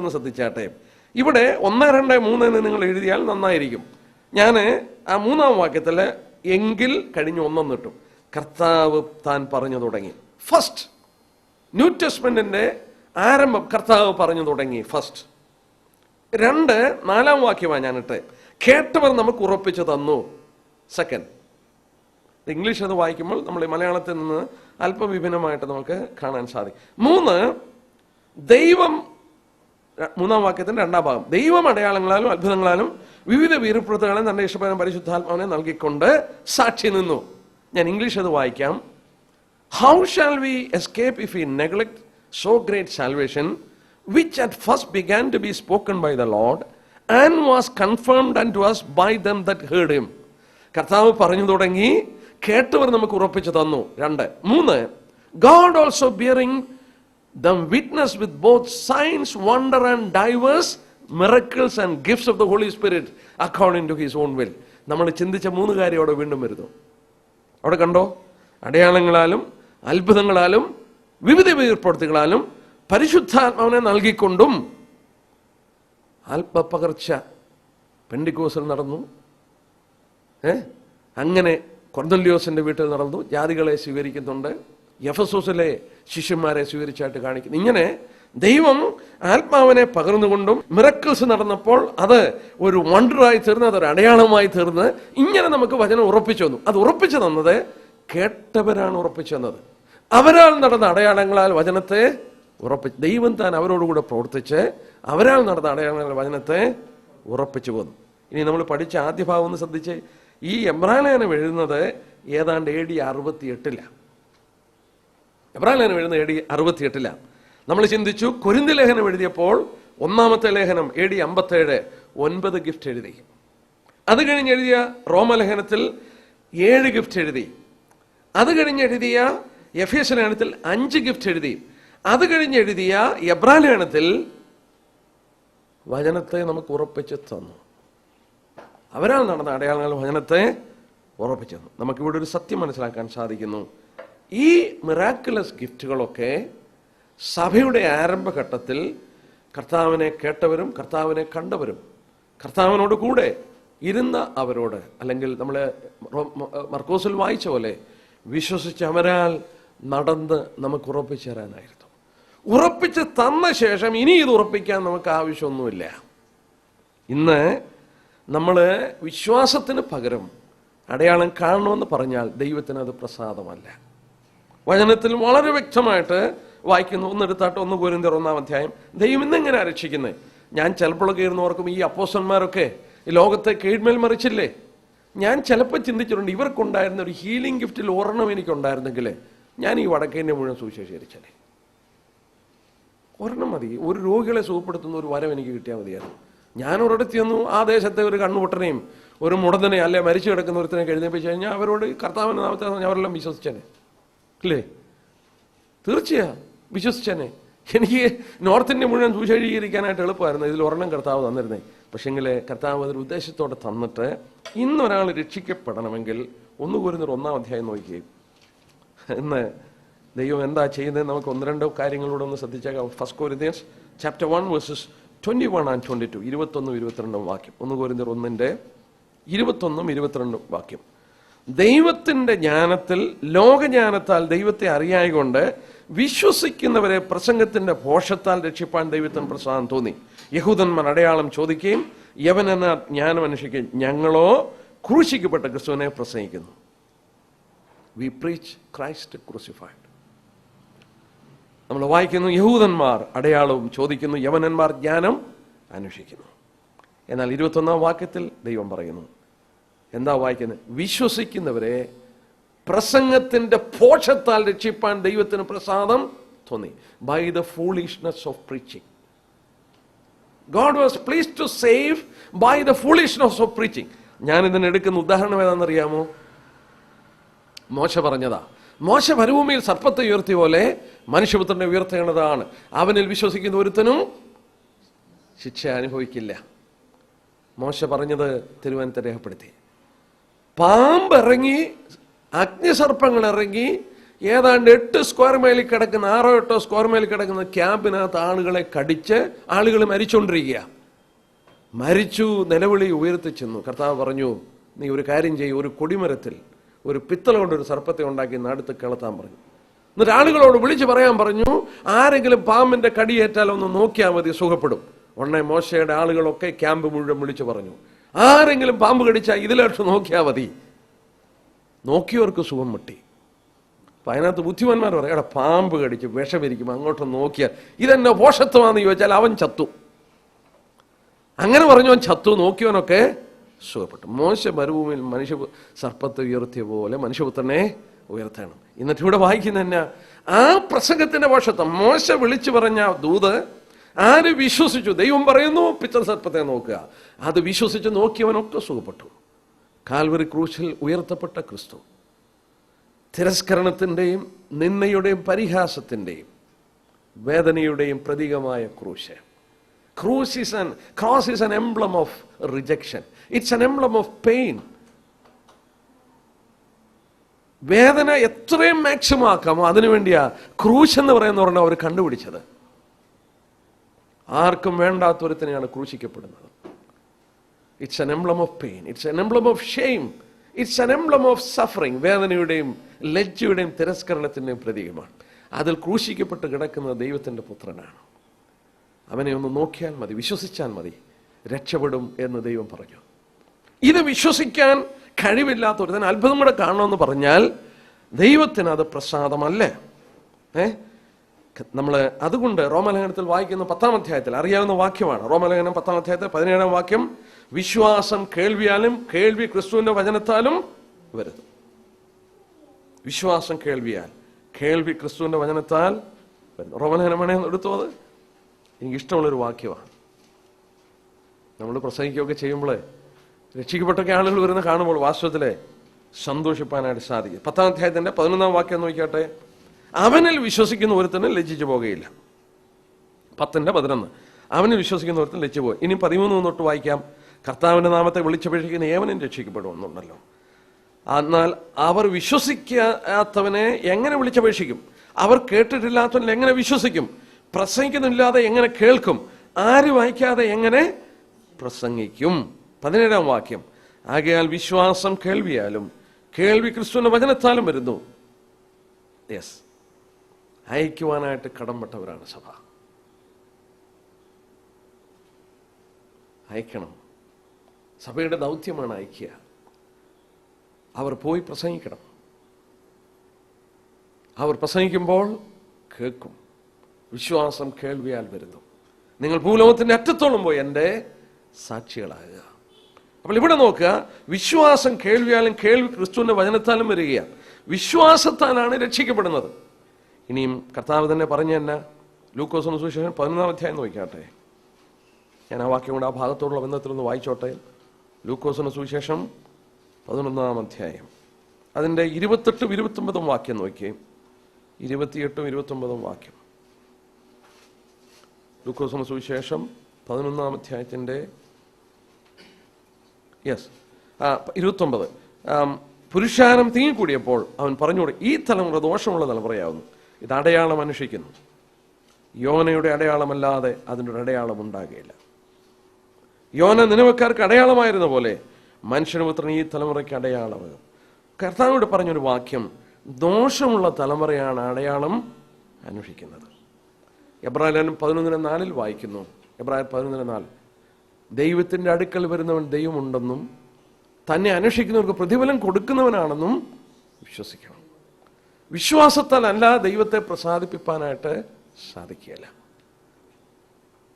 ഒന്ന് ശ്രദ്ധിച്ചാട്ടെ. ഇവിടെ 1, 2, 3 എന്ന് നിങ്ങൾ എഴുതിയാൽ നന്നായിരിക്കും. ഞാൻ ആ 3-ാം വാക്യത്തിൽ എങ്കിൽ കഴിഞ്ഞ് 1 ഇട്ടു. കർത്താവ് താൻ പറഞ്ഞു തുടങ്ങി. ഫസ്റ്റ് ന്യൂ ടെസ്റ്റ്മെന്റിന്റെ ആരംഭം കർത്താവ് പറഞ്ഞു തുടങ്ങി. ഫസ്റ്റ് 2, 4-ാം വാക്യമാണ് ഞാനിട്ട്. കേട്ടവർ നമുക്ക് ഉറപ്പിച്ചു തന്നു. സെക്കൻഡ്. ഇംഗ്ലീഷ് അത് വായിക്കുമ്പോൾ നമ്മൾ മലയാളത്തിൽ നിന്ന് അല്പം വിഭിന്നമായിട്ട് നമുക്ക് കാണാൻ സാധിക്കും. 3, ദൈവം 3-ാം വാക്യത്തിന്റെ 2-ാം ഭാഗം, ദൈവം അടയാളങ്ങളാലും അത്ഭുതങ്ങളാലും വിവിധ വീര്യപ്രവൃത്തികളാലും തന്റെ ഇഷ്ടപ്രകാരം പരിശുദ്ധാത്മാവിനെ നൽകിക്കൊണ്ട് സാക്ഷി നിന്നു. ഞാൻ ഇംഗ്ലീഷ് അത് വായിക്കാം. How shall we escape if we neglect so great salvation which at first began to be spoken by the Lord and was confirmed unto us by them that heard him. കർത്താവ് പറഞ്ഞു തുടങ്ങി, കേട്ടവർ നമുക്ക് ഉറപ്പിച്ചു തന്നു. 2, 3, God also bearing them witness with both signs, wonder and diverse miracles and gifts of the Holy Spirit according to his own will. നമ്മൾ ചിന്തിച്ച 3 കാര്യം അവിടെ വീണ്ടും വരുന്നു. അവിടെ കണ്ടോ? അടയാളങ്ങളാലും അത്ഭുതങ്ങളാലും വിവിധ വീര്യപ്രവൃത്തികളാലും പരിശുദ്ധാത്മാവിനെ നൽകിക്കൊണ്ടും. അല്പപകർച്ച പെന്തിക്കോസിൽ നടന്നു. അങ്ങനെ കൊർന്നല്യോസിന്റെ വീട്ടിൽ നടന്നു. ജാതികളെ സ്വീകരിക്കുന്നുണ്ട്. എഫെസോസിലെ ശിഷ്യന്മാരെ സ്വീകരിച്ചായിട്ട് കാണിക്കുന്നു. ഇങ്ങനെ ദൈവം ആത്മാവിനെ പകർന്നുകൊണ്ടും മിറക്കിൾസ് നടന്നപ്പോൾ അത് ഒരു വണ്ടറായി തീർന്ന്, അതൊരു അടയാളമായി തീർന്ന്, ഇങ്ങനെ നമുക്ക് വചനം ഉറപ്പിച്ചു തന്നു. അത് ഉറപ്പിച്ചു തന്നത് കേട്ടവരാണ് ഉറപ്പിച്ചു തന്നത്. അവരാൽ നടന്ന അടയാളങ്ങളാൽ വചനത്തെ ഉറപ്പിച്ച് ദൈവം താൻ അവരോടുകൂടെ പ്രവർത്തിച്ച് അവരാൽ നടന്ന അടയാളങ്ങൾ വചനത്തെ ഉറപ്പിച്ചു പോന്നു. ഇനി നമ്മൾ പഠിച്ച ആദ്യ ഭാഗം ഒന്ന് ശ്രദ്ധിച്ച്. ഈ എബ്രായലേഖനം എഴുതുന്നത് ഏതാണ്ട് AD 68. എബ്രായലേഖനം എഴുതുന്നത് AD 68. നമ്മൾ ചിന്തിച്ചു, കൊരിന്ത്യർ ലേഖനം എഴുതിയപ്പോൾ 1-ാമത്തെ ലേഖനം AD 57 9 ഗിഫ്റ്റ് എഴുതി. അത് കഴിഞ്ഞ് എഴുതിയ റോമലേഖനത്തിൽ 7 ഗിഫ്റ്റ് എഴുതി. അത് കഴിഞ്ഞ് എഴുതിയ എഫേസ്യ ലേഖനത്തിൽ 5 ഗിഫ്റ്റ് എഴുതി. അത് കഴിഞ്ഞ് എഴുതിയ എബ്രായലേഖനത്തിൽ വചനത്തെ നമുക്ക് ഉറപ്പിച്ചു തന്നു. അവരാൽ നടന്ന അടയാളങ്ങൾ വചനത്തെ ഉറപ്പിച്ചു. നമുക്കിവിടെ ഒരു സത്യം മനസ്സിലാക്കാൻ സാധിക്കുന്നു. ഈ മിറാക്കുലസ് ഗിഫ്റ്റുകളൊക്കെ സഭയുടെ ആരംഭഘട്ടത്തിൽ കർത്താവിനെ കേട്ടവരും കർത്താവിനെ കണ്ടവരും കർത്താവിനോട് കൂടെ ഇരുന്ന അവരോട്, അല്ലെങ്കിൽ നമ്മൾ മർക്കോസിൽ വായിച്ച പോലെ വിശ്വസിച്ച് അവരാൽ നടന്ന് നമുക്ക് ഉറപ്പിച്ചു തരാനായിരുന്നു. ഉറപ്പിച്ച് തന്ന ശേഷം ഇനി ഇത് ഉറപ്പിക്കാൻ നമുക്ക് ആവശ്യമൊന്നുമില്ല. ഇന്ന് നമ്മൾ വിശ്വാസത്തിന് പകരം അടയാളം കാണണമെന്ന് പറഞ്ഞാൽ ദൈവത്തിന് അത് പ്രസാദമല്ല. വചനത്തിൽ വളരെ വ്യക്തമായിട്ട് വായിക്കുന്നു. ഒന്നെടുത്താട്ട് 1 കൊരിന്ത്യർ 1-ാം അധ്യായം. ദൈവം ഇന്നെങ്ങനെ രക്ഷിക്കുന്നത്? ഞാൻ ചിലപ്പോഴൊക്കെ ഇരുന്ന് ഓർക്കും, ഈ അപ്പോസ്തലന്മാരൊക്കെ ഈ ലോകത്തെ കീഴ്മേൽ മറിച്ചില്ലേ? ഞാൻ ചിലപ്പോൾ ചിന്തിച്ചിട്ടുണ്ട്, ഇവർക്കുണ്ടായിരുന്ന ഒരു ഹീലിംഗ് ഗിഫ്റ്റിൽ ഒരെണ്ണം എനിക്കുണ്ടായിരുന്നെങ്കിൽ ഞാൻ ഈ വടക്കേന്ത്യ മുഴുവൻ സുവിശേഷിച്ചേ. ഒരെണ്ണം മതി. ഒരു രോഗികളെ സുഖപ്പെടുത്തുന്ന ഒരു വരം എനിക്ക് കിട്ടിയാൽ മതിയായിരുന്നു. ഞാൻ ഒരിടത്ത് ചെന്നു, ആ ദേശത്തെ ഒരു കണ്ണുപൊട്ടനെയും ഒരു മുടന്തനെ അല്ലെ മരിച്ചു കിടക്കുന്ന ഒരുത്തനെ എഴുന്നേപ്പിച്ച് കഴിഞ്ഞാൽ അവരോട് കർത്താവിൻ്റെ നാമത്തെ അവരെല്ലാം വിശ്വസിച്ചേനെ അല്ലേ? തീർച്ചയായും വിശ്വസിച്ചേനെ. എനിക്ക് നോർത്ത് ഇന്ത്യ മുഴുവൻ സുവിശേഷീകരിക്കാനായിട്ട് എളുപ്പമായിരുന്നു. ഇതിൽ ഒരെണ്ണം കർത്താവ് തന്നിരുന്നേ. പക്ഷെങ്കിൽ കർത്താവ് അതൊരു ഉദ്ദേശത്തോടെ തന്നിട്ട് ഇന്നൊരാൾ രക്ഷിക്കപ്പെടണമെങ്കിൽ 1 കൊരിന്ത്യർ 1-ാം അധ്യായം നോക്കുകയും ഇന്ന് ദൈവം എന്താ ചെയ്യുന്നത് നമുക്ക് 1-2 കാര്യങ്ങളൂടെ ഒന്ന് ശ്രദ്ധിച്ചേക്കാം. 1 Corinthians chapter 1 verses 21 and 22, 21-22 വാക്യം. 1 കൊരിന്ത്യർ 1-ന്റെ 21-22 വാക്യം. ദൈവത്തിന്റെ ജ്ഞാനത്തിൽ ലോകജ്ഞാനത്താൽ ദൈവത്തെ അറിയായകൊണ്ട് വിശ്വസിക്കുന്നവരെ പ്രസംഗത്തിന്റെ ഭോഷത്താൽ രക്ഷിപ്പാൻ ദൈവത്തിന് പ്രസാദം തോന്നി. യഹൂദന്മാർ അടയാളം ചോദിക്കുകയും യവനെന്ന ജ്ഞാനം അന്വേഷിക്കുകയും ഞങ്ങളോ ക്രൂശിക്കപ്പെട്ട ക്രിസ്തുവിനെ പ്രസംഗിക്കുന്നു. We preach Christ crucified. നമ്മൾ വായിക്കുന്നു, യഹൂദന്മാർ അടയാളവും ചോദിക്കുന്നു, യവനന്മാർ ജ്ഞാനം അന്വേഷിക്കുന്നു. എന്നാൽ 21-ാം വാക്യത്തിൽ ദൈവം പറയുന്നു, എന്താ വായിക്കുന്നത്? വിശ്വസിക്കുന്നവരെ പ്രസംഗത്തിന്റെ ഭോഷത്താൽ രക്ഷിപ്പാൻ ദൈവത്തിന് പ്രസാദം തോന്നി. By the foolishness of preaching. God was pleased to save by the foolishness of preaching. ഞാൻ ഇതിന് എടുക്കുന്ന ഉദാഹരണം ഏതാണെന്നറിയാമോ? മോശ പറഞ്ഞതാ. മോശ മരുഭൂമിയിൽ സർപ്പത്തെ ഉയർത്തിയ പോലെ മനുഷ്യപുത്രനെ ഉയർത്തേണ്ടതാണ്. അവനിൽ വിശ്വസിക്കുന്ന ഒരുത്തനും ശിക്ഷ അനുഭവിക്കില്ല. മോശ പറഞ്ഞത് തിരുവനന്തപുരത്ത് രേഖപ്പെടുത്തി. പാമ്പ് ഇറങ്ങി, അഗ്നിസർപ്പങ്ങൾ ഇറങ്ങി, ഏതാണ്ട് 8 സ്ക്വയർ മൈലിൽ കിടക്കുന്ന 6-8 സ്ക്വയർ മൈലിൽ കിടക്കുന്ന ക്യാമ്പിനകത്ത് ആളുകളെ കടിച്ച് ആളുകൾ മരിച്ചുകൊണ്ടിരിക്കുക. മരിച്ചു, നിലവിളി ഉയർത്തി ചെന്നു. കർത്താവ് പറഞ്ഞു, നീ ഒരു കാര്യം ചെയ്യും, ഒരു കൊടിമരത്തിൽ ഒരു പിത്തള കൊണ്ടൊരു സർപ്പത്തെ ഉണ്ടാക്കി നടുത്ത് കിളത്താൻ പറഞ്ഞു. എന്നിട്ട് ആളുകളോട് വിളിച്ചു പറയാൻ പറഞ്ഞു, ആരെങ്കിലും പാമ്പിന്റെ കടിയേറ്റാൽ ഒന്ന് നോക്കിയാൽ മതി, സുഖപ്പെടും. ഉടനെ മോശയുടെ ആളുകളൊക്കെ ക്യാമ്പ് മുഴുവൻ വിളിച്ചു പറഞ്ഞു, ആരെങ്കിലും പാമ്പ് കടിച്ചാൽ ഇതിലോട്ട് നോക്കിയാൽ മതി. നോക്കിയവർക്ക് സുഖം മുട്ടി. അപ്പൊ അതിനകത്ത് ബുദ്ധിമാന്മാർ പറയാം, എടാ പാമ്പ് കടിച്ച് വിഷമിരിക്കും, അങ്ങോട്ട് നോക്കിയാൽ ഇതെന്നെ പോഷത്വമാണെന്ന് ചോദിച്ചാൽ അവൻ ചത്തു. അങ്ങനെ പറഞ്ഞവൻ ചത്തു, നോക്കിയവനൊക്കെ സുഖപ്പെട്ടു. മോശ മരുഭൂമിയിൽ മനുഷ്യ സർപ്പത്തെ ഉയർത്തിയ പോലെ മനുഷ്യപുത്രനെ ഉയർത്തണം. എന്നിട്ട് ഇവിടെ വായിക്കുന്ന തന്നെ ആ പ്രസംഗത്തിന്റെ പോഷത്വം. മോശ വിളിച്ചു പറഞ്ഞ ദൂത് ആര് വിശ്വസിച്ചു? ദൈവം പറയുന്നു പിച്ചർ സർപ്പത്തെ നോക്കുക. അത് വിശ്വസിച്ച് നോക്കിയവനൊക്കെ സുഖപ്പെട്ടു. കാൽവരി ക്രൂശിൽ ഉയർത്തപ്പെട്ട ക്രിസ്തു തിരസ്കരണത്തിന്റെയും നിന്ദയുടെയും പരിഹാസത്തിന്റെയും വേദനയുടെയും പ്രതീകമായ ക്രൂശ്. Cross is an emblem of rejection. It's an emblem of pain. വേദന എത്രയും മാക്സിമം ആക്കാമോ അതിനുവേണ്ടിയാ ക്രൂശ് എന്ന് പറയുന്നവരാണ് അവർ കണ്ടുപിടിച്ചത്. ആർക്കും വേണ്ടാത്തൊരുത്തനെയാണ് ക്രൂശിക്കപ്പെടുന്നത്. It's an emblem of pain. It's an emblem of shame. It's an emblem of suffering. വേദനയുടെയും ലജ്ജയുടെയും തിരസ്കരണത്തിന്റെയും പ്രതീകമാണ്. അതിൽ ക്രൂശിക്കപ്പെട്ട് കിടക്കുന്ന ദൈവത്തിന്റെ പുത്രനാണ്. അവനെ ഒന്ന് നോക്കിയാൽ മതി, വിശ്വസിച്ചാൽ മതി, രക്ഷപ്പെടും എന്ന് ദൈവം പറഞ്ഞു. ഇത് വിശ്വസിക്കാൻ കഴിവില്ലാത്തൊരുത്തൻ അത്ഭുതം കൂടെ കാണണമെന്ന് പറഞ്ഞാൽ ദൈവത്തിന് അത് പ്രസാദമല്ലേ? നമ്മൾ അതുകൊണ്ട് റോമലേഖനത്തിൽ വായിക്കുന്ന 10-ാം അധ്യായത്തിൽ അറിയാവുന്ന വാക്യമാണ്. റോമലേഖനം 10-ാം അധ്യായത്തിൽ 17-ാം വാക്യം, വിശ്വാസം കേൾവിയാലും കേൾവി ക്രിസ്തുവിന്റെ വചനത്താലും വരുന്നു. വിശ്വാസം കേൾവിയാൽ, കേൾവി ക്രിസ്തുവിന്റെ വചനത്താൽ വരുന്നു. റോമലേഖനമാണേ എടുത്തോ? അത് എനിക്കിഷ്ടമുള്ളൊരു വാക്യമാണ്. നമ്മൾ പ്രസംഗിക്കുകയൊക്കെ ചെയ്യുമ്പോൾ രക്ഷിക്കപ്പെട്ടൊക്കെ ആളുകൾ വരുന്ന കാണുമ്പോൾ വാസ്തവത്തിലെ സന്തോഷിപ്പാനായിട്ട് സാധിക്കും. 10-ാം അധ്യായത്തിന്റെ 11-ാം വാക്യം നോക്കിയാട്ടെ. അവനിൽ വിശ്വസിക്കുന്ന ഒരുത്തന് ലജ്ജിച്ചു പോകുകയില്ല. 10-11 അവനിൽ വിശ്വസിക്കുന്ന ഒരുത്തൻ ലജ്ജിച്ചു പോകും. ഇനി 13 തൊട്ട് വായിക്കാം. കർത്താവിന്റെ നാമത്തെ വിളിച്ചപേക്ഷിക്കുന്ന ഏവനും രക്ഷിക്കപ്പെടുമെന്നുണ്ടല്ലോ. എന്നാൽ അവർ വിശ്വസിക്കാത്തവനെ എങ്ങനെ വിളിച്ചപേക്ഷിക്കും? അവർ കേട്ടിട്ടില്ലാത്തവനെ എങ്ങനെ വിശ്വസിക്കും? പ്രസംഗിക്കുന്നില്ലാതെ എങ്ങനെ കേൾക്കും? ആര് വായിക്കാതെ എങ്ങനെ പ്രസംഗിക്കും? 17-ാം വാക്യം. ആകയാൽ വിശ്വാസം കേൾവിയാലും കേൾവി ക്രിസ്തുവിന്റെ വചനത്താലും വരുന്നു. യെസ്, അയക്കുവാനായിട്ട് കടംപെട്ടവരാണ് സഭ. അയക്കണം. സഭയുടെ ദൗത്യമാണ് അയക്കുക. അവർ പോയി പ്രസംഗിക്കണം. അവർ പ്രസംഗിക്കുമ്പോൾ കേൾക്കും. വിശ്വാസം കേൾവിയാൽ വരുന്നു. നിങ്ങൾ ഭൂലോകത്തിന്റെ അറ്റത്തോളം പോയി എൻ്റെ സാക്ഷികളാകുക. അപ്പോൾ ഇവിടെ നോക്കുക, വിശ്വാസം കേൾവിയാലും കേൾവി ക്രിസ്തുവിന്റെ വചനത്താലും വരികയാണ്. വിശ്വാസത്താലാണ് രക്ഷിക്കപ്പെടുന്നത്. ഇനിയും കർത്താവ് തന്നെ പറഞ്ഞു തന്നെ ലൂക്കോസിന്റെ സുവിശേഷം 11-ാം അധ്യായം നോക്കിക്കാട്ടെ. ഞാൻ ആ വാക്യം കൊണ്ട് ആ ഭാഗത്തോടുള്ള ബന്ധത്തിലൊന്ന് വായിച്ചോട്ടെ. ലൂക്കോസിന്റെ സുവിശേഷം 11-ാം അധ്യായം അതിൻ്റെ 28-ഉം 29-ഉം വാക്യം നോക്കിയേ. 28-ഉം 29-ഉം വാക്യം. ലൂക്കോസിന്റെ സുവിശേഷം 11-ാം അധ്യായത്തിൻ്റെ 29. പുരുഷാരം തീങ്ങിക്കൂടിയപ്പോൾ അവൻ പറഞ്ഞുകൂടി, ഈ തലമുറ ദോഷമുള്ള തലമുറയാവുന്നു, ഇത് അടയാളം അന്വേഷിക്കുന്നു. യോനയുടെ അടയാളമല്ലാതെ അതിൻ്റെ ഒരു അടയാളം ഉണ്ടാകുകയില്ല. യോന നിനവക്കാർക്ക് അടയാളമായിരുന്ന പോലെ മനുഷ്യപുത്രൻ ഈ തലമുറയ്ക്ക് അടയാളമാകും. കർത്താവിനോട് പറഞ്ഞൊരു വാക്യം, ദോഷമുള്ള തലമുറയാണ് അടയാളം അന്വേഷിക്കുന്നത്. എബ്രായർ 11:4 വായിക്കുന്നു. എബ്രായർ 11:4, ദൈവത്തിൻ്റെ അടുക്കൽ വരുന്നവൻ ദൈവമുണ്ടെന്നും തന്നെ അന്വേഷിക്കുന്നവർക്ക് പ്രതിഫലം കൊടുക്കുന്നവനാണെന്നും വിശ്വസിക്കണം. വിശ്വാസത്താൽ അല്ല ദൈവത്തെ പ്രസാദിപ്പിക്കാനായിട്ട് സാധിക്കുകയില്ല.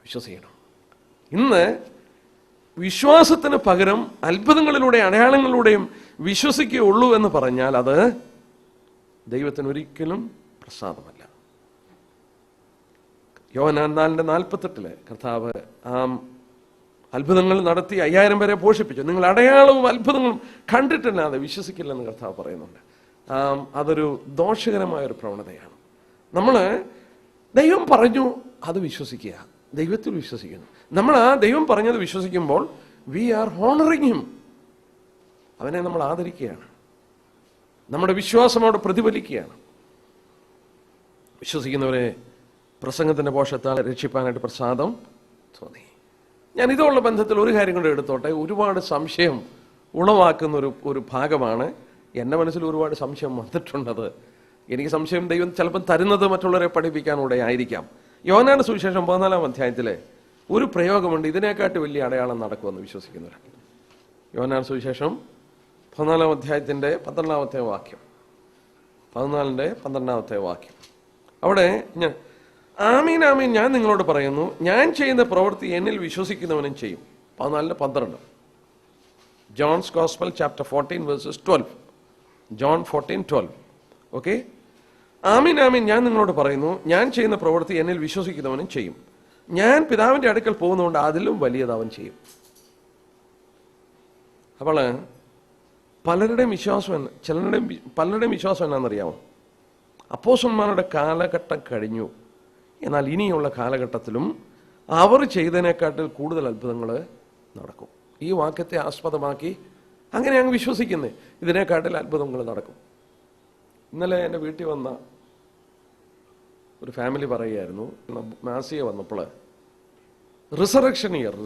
വിശ്വസിക്കണം. ഇന്ന് വിശ്വാസത്തിന് പകരം അത്ഭുതങ്ങളിലൂടെ അടയാളങ്ങളിലൂടെയും വിശ്വസിക്കുകയുള്ളൂ എന്ന് പറഞ്ഞാൽ അത് ദൈവത്തിന് ഒരിക്കലും പ്രസാദമല്ല. യോഹന്നാൻ 4:48 കർത്താവ് അത്ഭുതങ്ങൾ നടത്തി 5000 പേരെ പോഷിപ്പിച്ചു. നിങ്ങൾ അടയാളവും അത്ഭുതങ്ങളും കണ്ടിട്ടില്ലാതെ വിശ്വസിക്കില്ലെന്ന് കർത്താവ് പറയുന്നുണ്ട്. അതൊരു ദോഷകരമായൊരു പ്രവണതയാണ്. നമ്മൾ ദൈവം പറഞ്ഞു അത് വിശ്വസിക്കുക, ദൈവത്തിൽ വിശ്വസിക്കുന്നു. നമ്മൾ ആ ദൈവം പറഞ്ഞത് വിശ്വസിക്കുമ്പോൾ വി ആർ ഹോണറിങ് ഹിം, അവനെ നമ്മൾ ആദരിക്കുകയാണ്. നമ്മുടെ വിശ്വാസം അവിടെ പ്രതിഫലിക്കുകയാണ്. വിശ്വസിക്കുന്നവരെ പ്രസംഗത്തിന്റെ പോഷത്താൽ രക്ഷിപ്പാനായിട്ട് പ്രസാദം തോന്നി. ഞാൻ ഇതുള്ള ബന്ധത്തിൽ ഒരു കാര്യം കൊണ്ട് എടുത്തോട്ടെ. ഒരുപാട് സംശയം ഉളവാക്കുന്ന ഒരു ഭാഗമാണ്. എൻ്റെ മനസ്സിൽ ഒരുപാട് സംശയം വന്നിട്ടുണ്ടത്. എനിക്ക് സംശയം ദൈവം ചിലപ്പം തരുന്നത് മറ്റുള്ളവരെ പഠിപ്പിക്കാനൂടെ ആയിരിക്കാം. യോഹന്നാന്റെ സുവിശേഷം 14-ാം അധ്യായത്തിലെ ഒരു പ്രയോഗമുണ്ട്, ഇതിനെക്കാട്ടി വലിയ അടയാളം നടക്കുമെന്ന് വിശ്വസിക്കുന്നവർ. യോഹന്നാന്റെ സുവിശേഷം 14-ാം അധ്യായത്തിൻ്റെ 12-ാമത്തെ വാക്യം. 14-ന്റെ 12-ാമത്തെ വാക്യം. അവിടെ ആമീൻ ആമീൻ ഞാൻ നിങ്ങളോട് പറയുന്നു, ഞാൻ ചെയ്യുന്ന പ്രവൃത്തി എന്നിൽ വിശ്വസിക്കുന്നവനും ചെയ്യും. 14:12. John's gospel chapter 14:12. John 14:12. Okay. ആമീൻ ആമീൻ ഞാൻ നിങ്ങളോട് പറയുന്നു, ഞാൻ ചെയ്യുന്ന പ്രവൃത്തി എന്നിൽ വിശ്വസിക്കുന്നവനും ചെയ്യും. ഞാൻ പിതാവിൻ്റെ അടുക്കൽ പോകുന്നതുകൊണ്ട് അതിലും വലിയത് അവൻ ചെയ്യും. അപ്പോൾ പലരുടെയും വിശ്വാസം പലരുടെയും വിശ്വാസം എന്നാണെന്നറിയാമോ? അപ്പോസ്തലന്മാരുടെ കാലഘട്ടം കഴിഞ്ഞു, എന്നാൽ ഇനിയുള്ള കാലഘട്ടത്തിലും അവർ ചെയ്തതിനെക്കാട്ടിൽ കൂടുതൽ അത്ഭുതങ്ങൾ നടക്കും. ഈ വാക്യത്തെ ആസ്പദമാക്കി അങ്ങനെ അങ്ങ് വിശ്വസിക്കുന്നേ, ഇതിനെക്കാട്ടിൽ അത്ഭുതങ്ങൾ നടക്കും. ഇന്നലെ എൻ്റെ വീട്ടിൽ വന്ന ഒരു ഫാമിലി പറയുകയായിരുന്നു, മാസിക വന്നപ്പോൾ റിസറക്ഷൻ ഇയർ,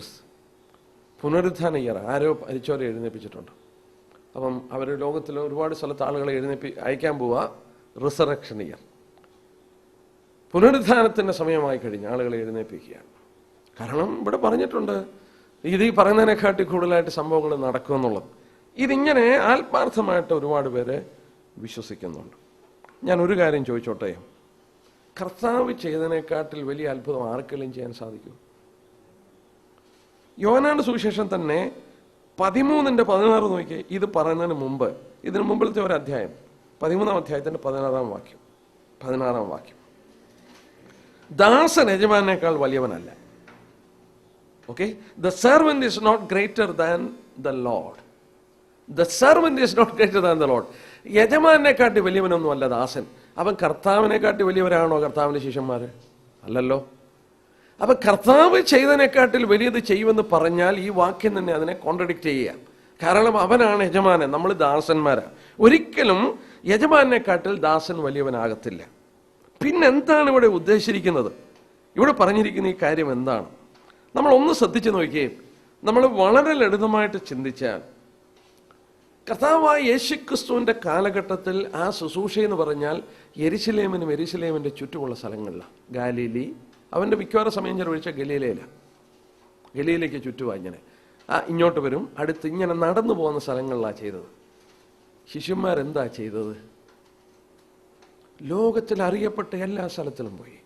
പുനരുത്ഥാന ഇയർ, ആരോ മരിച്ചവരെ എഴുന്നേൽപ്പിച്ചിട്ടുണ്ട്. അപ്പം അവർ ലോകത്തിൽ ഒരുപാട് സ്ഥലത്ത് ആളുകളെ അയക്കാൻ പോവുക. റിസറക്ഷൻ ഇയർ, പുനരുത്ഥാനത്തിൻ്റെ സമയമായി കഴിഞ്ഞ് ആളുകളെ എഴുന്നേൽപ്പിക്കുകയാണ്. കാരണം ഇവിടെ പറഞ്ഞിട്ടുണ്ട് ഇത് ഈ പറയുന്നതിനെക്കാട്ടി കൂടുതലായിട്ട് സംഭവങ്ങൾ നടക്കുമെന്നുള്ളത്. ഇതിങ്ങനെ ആത്മാർത്ഥമായിട്ട് ഒരുപാട് പേര് വിശ്വസിക്കുന്നുണ്ട്. ഞാൻ ഒരു കാര്യം ചോദിച്ചോട്ടെ, കർത്താവ് ചെയ്തതിനെക്കാട്ടിൽ വലിയ അത്ഭുതം ആർക്കെങ്കിലും ചെയ്യാൻ സാധിക്കും? യോഹന്നാന്റെ സുവിശേഷം തന്നെ 13:16 നോക്കിയേ. ഇത് പറയുന്നതിന് മുമ്പ്, ഇതിന് മുമ്പിലത്തെ ഒരു അധ്യായം 13-ാം അധ്യായത്തിന്റെ 16-ാം വാക്യം. ദാസൻ യജമാനേക്കാൾ വലിയവനല്ല. Okay. The servant is not greater than the lord. The servant is not greater than the lord. യജമാനെക്കാട്ടി വലിയവനൊന്നും അല്ല ദാസൻ. അവൻ കർത്താവിനെക്കാട്ടി വലിയവരാണോ കർത്താവിന്റെ ശിഷ്യന്മാര്? അല്ലല്ലോ. അപ്പൊ കർത്താവ് ചെയ്തതിനെക്കാട്ടിൽ വലിയത് ചെയ്യുമെന്ന് പറഞ്ഞാൽ ഈ വാക്യം തന്നെ അതിനെ കോൺട്രഡിക്റ്റ് ചെയ്യുക. കാരണം അവനാണ് യജമാനൻ, നമ്മൾ ദാസന്മാരാ. ഒരിക്കലും യജമാനെക്കാട്ടിൽ ദാസൻ വലിയവനാകത്തില്ല. പിന്നെന്താണ് ഇവിടെ ഉദ്ദേശിച്ചിരിക്കുന്നത്? ഇവിടെ പറഞ്ഞിരിക്കുന്ന ഈ കാര്യം എന്താണ്? നമ്മൾ ഒന്ന് ശ്രദ്ധിച്ചു നോക്കിയേ. നമ്മൾ വളരെ ലളിതമായിട്ട് ചിന്തിച്ചാൽ, കർത്താവായ യേശുക്രിസ്തുവിന്റെ കാലഘട്ടത്തിൽ ആ ശുശ്രൂഷ എന്ന് പറഞ്ഞാൽ യെരുശലേമിന്റെ ചുറ്റുമുള്ള സ്ഥലങ്ങളിലാണ്. ഗാലീലി, അവന്റെ മിക്കവാറും സമയം ചെലവഴിച്ച ഗലീലയിലാണ്. ഗലീലയ്ക്ക് ചുറ്റുമാണ്. ഇങ്ങനെ ഇങ്ങോട്ട് വരും, അടുത്ത് ഇങ്ങനെ നടന്നു പോകുന്ന സ്ഥലങ്ങളിലാണ് ചെയ്തത്. ശിഷ്യന്മാരെന്താ ചെയ്തത്? ലോകത്തിൽ അറിയപ്പെട്ട എല്ലാ സ്ഥലത്തിലും പോയി.